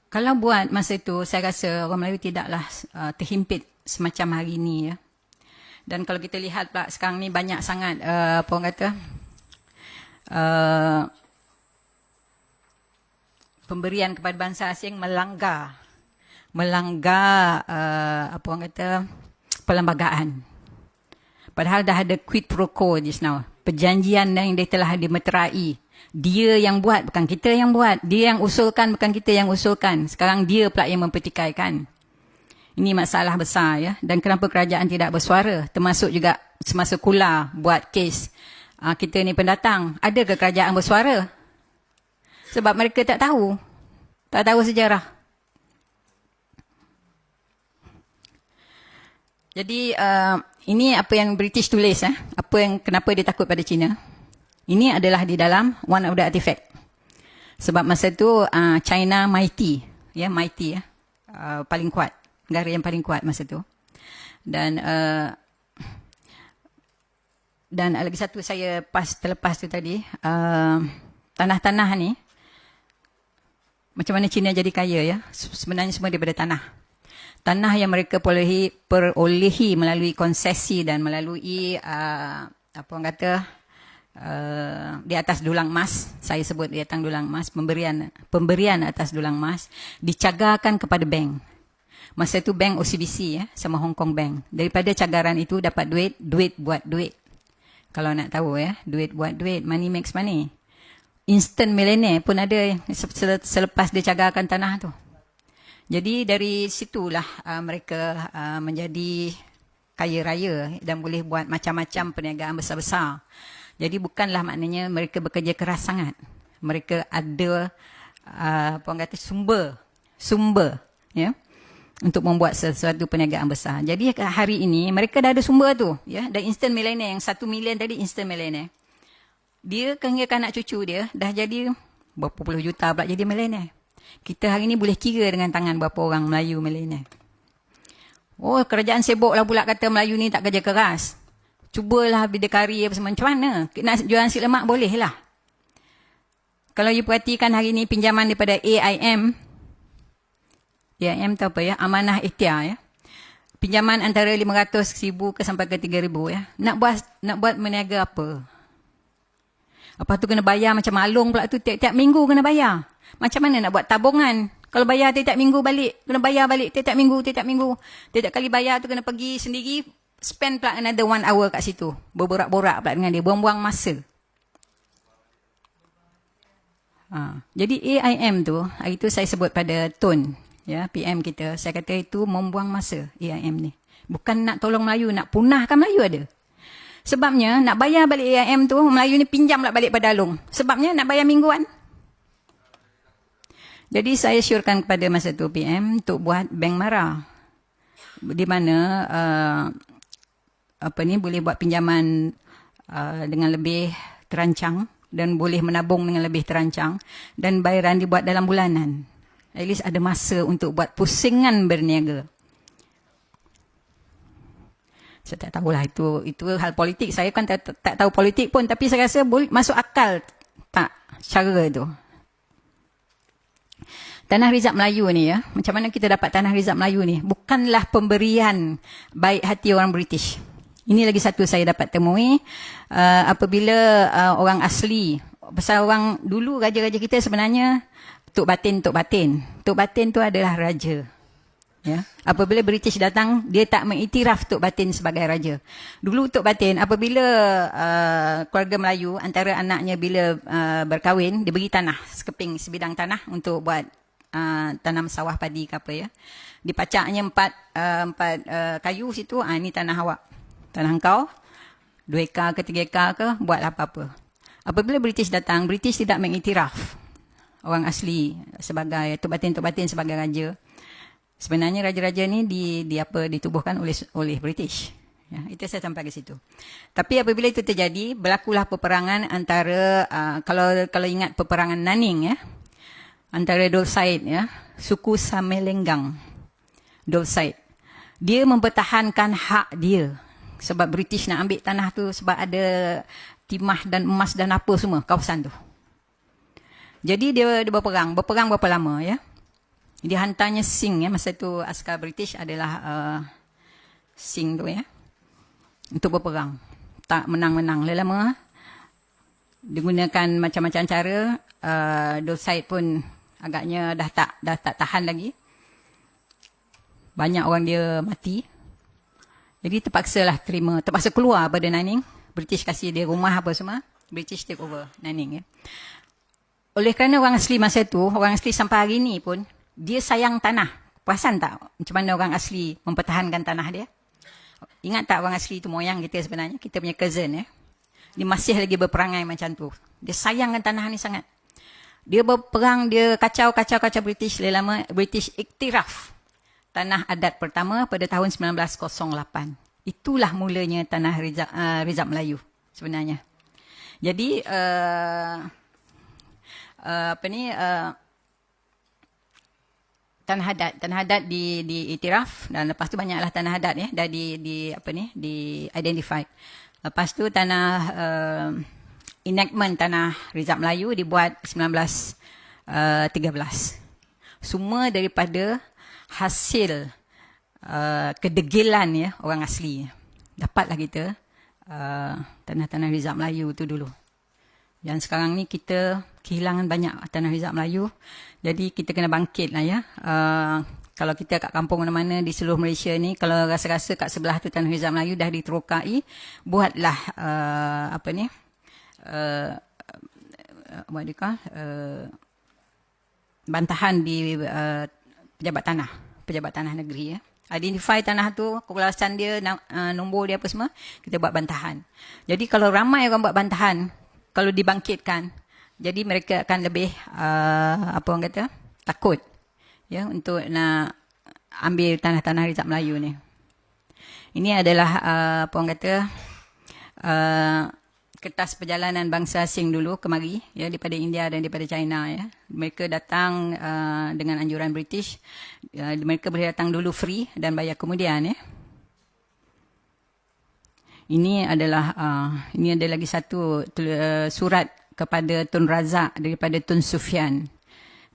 Kalau buat masa itu, saya rasa orang Melayu tidaklah terhimpit semacam hari ini ya. Dan kalau kita lihat pula sekarang ni banyak sangat apa orang kata pemberian kepada bangsa asing melanggar apa orang kata perlembagaan. Padahal dah ada quid pro quo just now. Perjanjian yang dia telah dimeterai. Dia yang buat, bukan kita yang buat. Dia yang usulkan, bukan kita yang usulkan. Sekarang dia pula yang mempertikaikan. Ini masalah besar ya. Dan kenapa kerajaan tidak bersuara? Termasuk juga semasa Kula buat kes. Kita ni pendatang. Adakah kerajaan bersuara? Sebab mereka tak tahu. Tak tahu sejarah. Jadi ini apa yang British tulis. Kenapa dia takut pada China. Ini adalah di dalam one of the artifact. Sebab masa tu China mighty. Ya, mighty ya. Paling kuat. Negara yang paling kuat masa tu. Dan lagi satu saya terlepas tu tadi. Tanah-tanah ni. Macam mana China jadi kaya ya. Sebenarnya semua daripada tanah. Tanah yang mereka perolehi melalui konsesi dan melalui apa orang kata di atas dulang emas, saya sebut di atas dulang emas, pemberian atas dulang emas dicagarkan kepada bank. Masa itu bank OCBC ya, sama Hong Kong Bank. Daripada cagaran itu dapat duit buat duit. Kalau nak tahu ya, duit buat duit, money makes money. Instant millionaire pun ada selepas dia cagarkan tanah tu. Jadi dari situlah mereka menjadi kaya raya dan boleh buat macam-macam perniagaan besar-besar. Jadi bukanlah maknanya mereka bekerja keras sangat. Mereka ada apa orang kata sumber ya untuk membuat sesuatu perniagaan besar. Jadi hari ini mereka dah ada sumber tu ya, dan instant millionaire yang 1 million tadi instant millionaire. Dia kehinggakan anak cucu dia dah jadi berapa puluh juta pula jadi millionaire. Kita hari ini boleh kira dengan tangan berapa orang Melayu millionaire. Oh, kerajaan sibuklah pula kata Melayu ni tak kerja keras. Cubalah bidikari apa semua. Macam mana? Nak jual nasi lemak boleh lah. Kalau you perhatikan hari ni pinjaman daripada AIM tu apa ya? Amanah Ikhtiar ya. Pinjaman antara 500,000 ke sampai ke 3,000 ya. Nak buat meniaga apa? Lepas tu kena bayar macam malung pula tu. Tiap-tiap minggu kena bayar. Macam mana nak buat tabungan? Kalau bayar tiap-tiap minggu balik. Kena bayar balik tiap-tiap minggu. Tiap-tiap kali bayar tu kena pergi sendiri. Spend pula another 1 hour kat situ. Berborak-borak pula dengan dia. Buang-buang masa. Jadi AIM tu, hari tu saya sebut pada Tun. Ya, PM kita. Saya kata itu membuang masa AIM ni. Bukan nak tolong Melayu, nak punahkan Melayu ada. Sebabnya nak bayar balik AIM tu, Melayu ni pinjam pula balik pada Alung. Sebabnya nak bayar mingguan. Jadi saya syorkan kepada masa tu PM untuk buat bank mara. Di mana boleh buat pinjaman dengan lebih terancang dan boleh menabung dengan lebih terancang dan bayaran dibuat dalam bulanan. At least ada masa untuk buat pusingan berniaga. Saya tak tahulah itu hal politik. Saya kan tak tahu politik pun, tapi saya rasa boleh masuk akal tak cara itu. Tanah Rizab Melayu ni ya, macam mana kita dapat Tanah Rizab Melayu ni? Bukanlah pemberian baik hati orang British. Ini lagi satu saya dapat temui apabila orang asli, pasal orang dulu raja-raja kita sebenarnya Tok Batin. Tok Batin tu adalah raja. Ya. Apabila British datang, dia tak mengiktiraf Tok Batin sebagai raja. Dulu Tok Batin, apabila keluarga Melayu, antara anaknya bila berkahwin, dia beri tanah, sebidang tanah untuk buat tanam sawah padi ke apa ya. Dipacaknya empat kayu situ, ini tanah awak. Tanah engkau, 2 ekar ke 3 ekar ke, buatlah apa-apa. Apabila British datang, British tidak mengiktiraf orang asli sebagai Tok Batin sebagai raja. Sebenarnya raja-raja ni ditubuhkan oleh British. Ya, itu saya sampai ke situ. Tapi apabila itu terjadi, berlakulah peperangan antara kalau ingat peperangan Nanning ya, antara Dol Said ya, suku Samelenggang. Dol Said. Dia mempertahankan hak dia sebab British nak ambil tanah tu sebab ada timah dan emas dan apa semua kawasan tu. Jadi dia berperang berapa lama ya. Dia hantarnya Singh ya, masa tu askar British adalah Singh tu ya. Untuk berperang. Tak menang-menang. Lama digunakan macam-macam cara. Dol Said pun agaknya dah tak tahan lagi. Banyak orang dia mati. Jadi terpaksa keluar pada Nanning. British kasih dia rumah apa semua. British take over Nanning ya. Oleh kerana orang asli masa tu, orang asli sampai hari ni pun, dia sayang tanah. Perasan tak macam mana orang asli mempertahankan tanah dia? Ingat tak orang asli tu moyang kita sebenarnya? Kita punya cousin ya. Dia masih lagi berperangai macam tu. Dia sayangkan tanah ni sangat. Dia berperang, dia kacau British. Lama British iktiraf tanah adat pertama pada tahun 1908. Itulah mulanya tanah Rizab Melayu sebenarnya. Jadi tanah adat diiktiraf dan lepas tu banyaklah tanah adat ya dah di identify. Lepas tu tanah enactment tanah Rizab Melayu dibuat 1913. Semua daripada hasil kedegilan ya orang asli. Dapatlah kita tanah-tanah Rizab Melayu tu dulu. Dan sekarang ni kita kehilangan banyak tanah Rizab Melayu. Jadi kita kena bangkit lah ya. Kalau kita kat kampung mana-mana di seluruh Malaysia ni, kalau rasa-rasa kat sebelah tu tanah Rizab Melayu dah diterokai, buatlah bantahan di pejabat tanah negeri ya. Identify tanah tu, kekulasan dia, nombor dia apa semua, kita buat bantahan. Jadi kalau ramai orang buat bantahan, kalau dibangkitkan, jadi mereka akan lebih takut ya untuk nak ambil tanah-tanah Rizab Melayu ni. Ini adalah kertas perjalanan bangsa asing dulu kemari ya, daripada India dan daripada China ya. Mereka datang dengan anjuran British. Mereka boleh datang dulu free dan bayar kemudian ya. Ini adalah lagi satu surat kepada Tun Razak daripada Tun Sufyan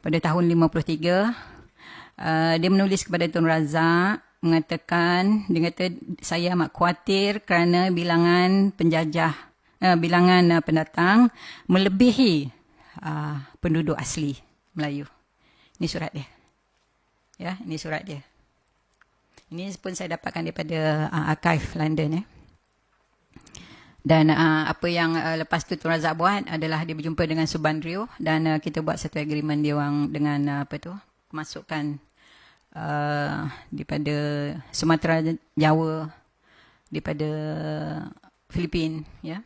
pada tahun 53. Dia menulis kepada Tun Razak mengatakan, dia kata saya amat khawatir kerana bilangan pendatang melebihi penduduk asli Melayu. Ini surat dia. Ya, ini surat dia. Ini pun saya dapatkan daripada archive London ya. Dan apa yang lepas tu Tun Razak buat adalah dia berjumpa dengan Subandrio dan kita buat satu agreement dia orang dengan kemasukan daripada Sumatera Jawa, daripada Filipin ya.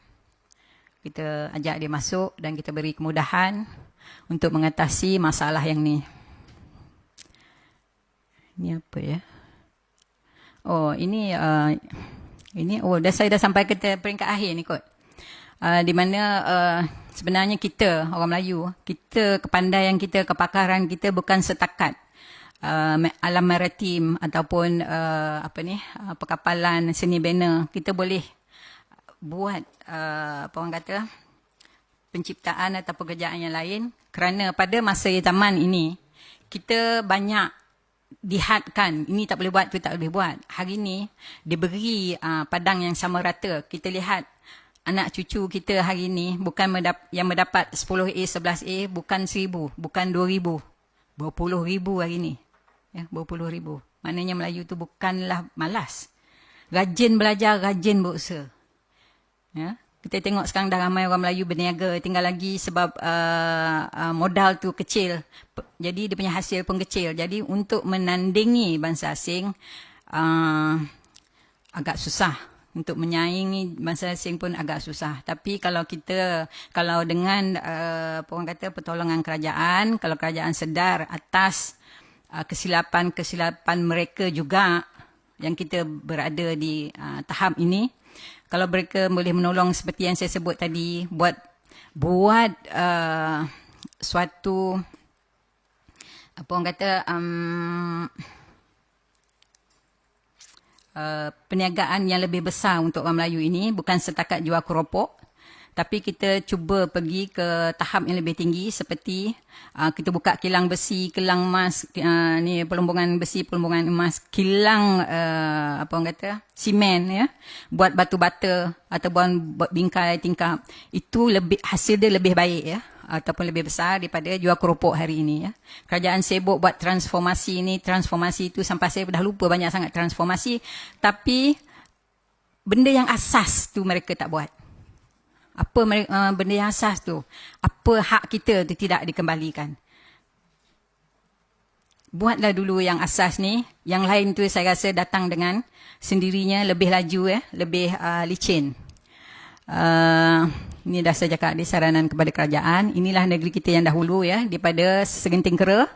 Kita ajak dia masuk dan kita beri kemudahan untuk mengatasi masalah yang ni. Ini apa ya? Oh, ini saya dah sampai ke peringkat akhir ni kot. Di mana sebenarnya kita orang Melayu, kita kepandaian kita, kepakaran kita bukan setakat alam maritim ataupun perkapalan, seni bina. Kita boleh buat penciptaan atau pekerjaan yang lain, kerana pada masa zaman ini kita banyak dihadkan, ini tak boleh buat, tu tak boleh buat. Hari ni diberi padang yang sama rata. Kita lihat anak cucu kita hari ni bukan yang mendapat 10A, 11A, bukan 1000, bukan 2000, berpuluh ribu hari ni ya, berpuluh ribu. Maknanya Melayu tu bukanlah malas, rajin belajar, rajin berusaha ya. Kita tengok sekarang dah ramai orang Melayu berniaga, tinggal lagi sebab modal tu kecil. Jadi dia punya hasil pun kecil. Jadi untuk menandingi bangsa asing agak susah. Untuk menyaingi bangsa asing pun agak susah. Tapi kalau dengan pertolongan kerajaan, kalau kerajaan sedar atas kesilapan mereka juga, yang kita berada di tahap ini. Kalau mereka boleh menolong seperti yang saya sebut tadi, buat suatu apa orang kata perniagaan yang lebih besar untuk orang Melayu ini, bukan setakat jual keropok, tapi kita cuba pergi ke tahap yang lebih tinggi seperti kita buka kilang besi, kilang emas, ni pelumbungan besi, pelumbungan emas, kilang apa orang kata simen, ya, buat batu bata ataupun buat bingkai tingkap. Itu lebih, hasil dia lebih baik, ya, ataupun lebih besar daripada jual keropok hari ini, ya. Kerajaan sibuk buat transformasi ini, transformasi itu, sampai saya dah lupa banyak sangat transformasi, tapi benda yang asas tu mereka tak buat. Apa benda yang asas tu? Apa hak kita tu tidak dikembalikan? Buatlah dulu yang asas ni. Yang lain tu saya rasa datang dengan sendirinya, lebih laju, lebih licin. Ini dah saya cakap di saranan kepada kerajaan. Inilah negeri kita yang dahulu, ya, daripada segenting kera.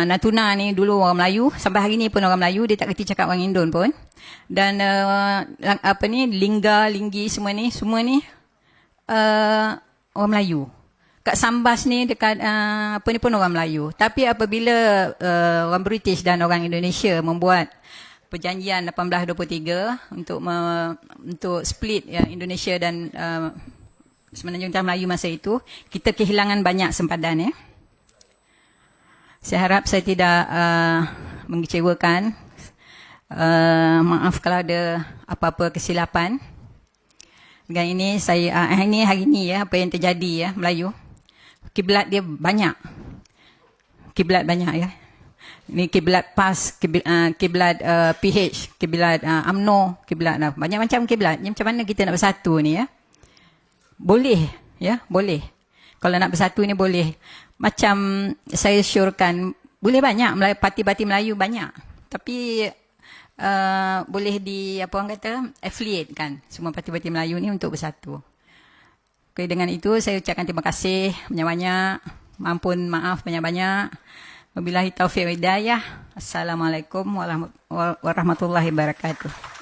Natuna ni dulu orang Melayu, sampai hari ni pun orang Melayu, dia tak kerti cakap orang Indon pun. Dan apa ni, Lingga, Linggi, semua ni orang Melayu. Kat Sambas ni dekat apa ni pun orang Melayu. Tapi apabila orang British dan orang Indonesia membuat perjanjian 1823 untuk split, ya, Indonesia dan Semenanjung Timur Melayu masa itu, kita kehilangan banyak sempadan, ya. Saya harap saya tidak mengecewakan. Maaf kalau ada apa-apa kesilapan. Dengan ini saya hari ini, ya, apa yang terjadi, ya, Melayu, kiblat dia banyak. Kiblat banyak, ya. Ini kiblat PAS, kiblat PH, kiblat UMNO, kiblat banyak macam kiblat. Macam mana kita nak bersatu ni, ya? Boleh, ya, boleh. Kalau nak bersatu ni boleh. Macam saya syorkan, boleh banyak parti-parti Melayu banyak. Tapi boleh apa orang kata, affiliate kan semua parti-parti Melayu ni untuk bersatu. Okay, dengan itu saya ucapkan terima kasih banyak-banyak. Ampun maaf banyak-banyak. Wabillahi taufiq wa hidayah. Assalamualaikum warahmatullahi wabarakatuh.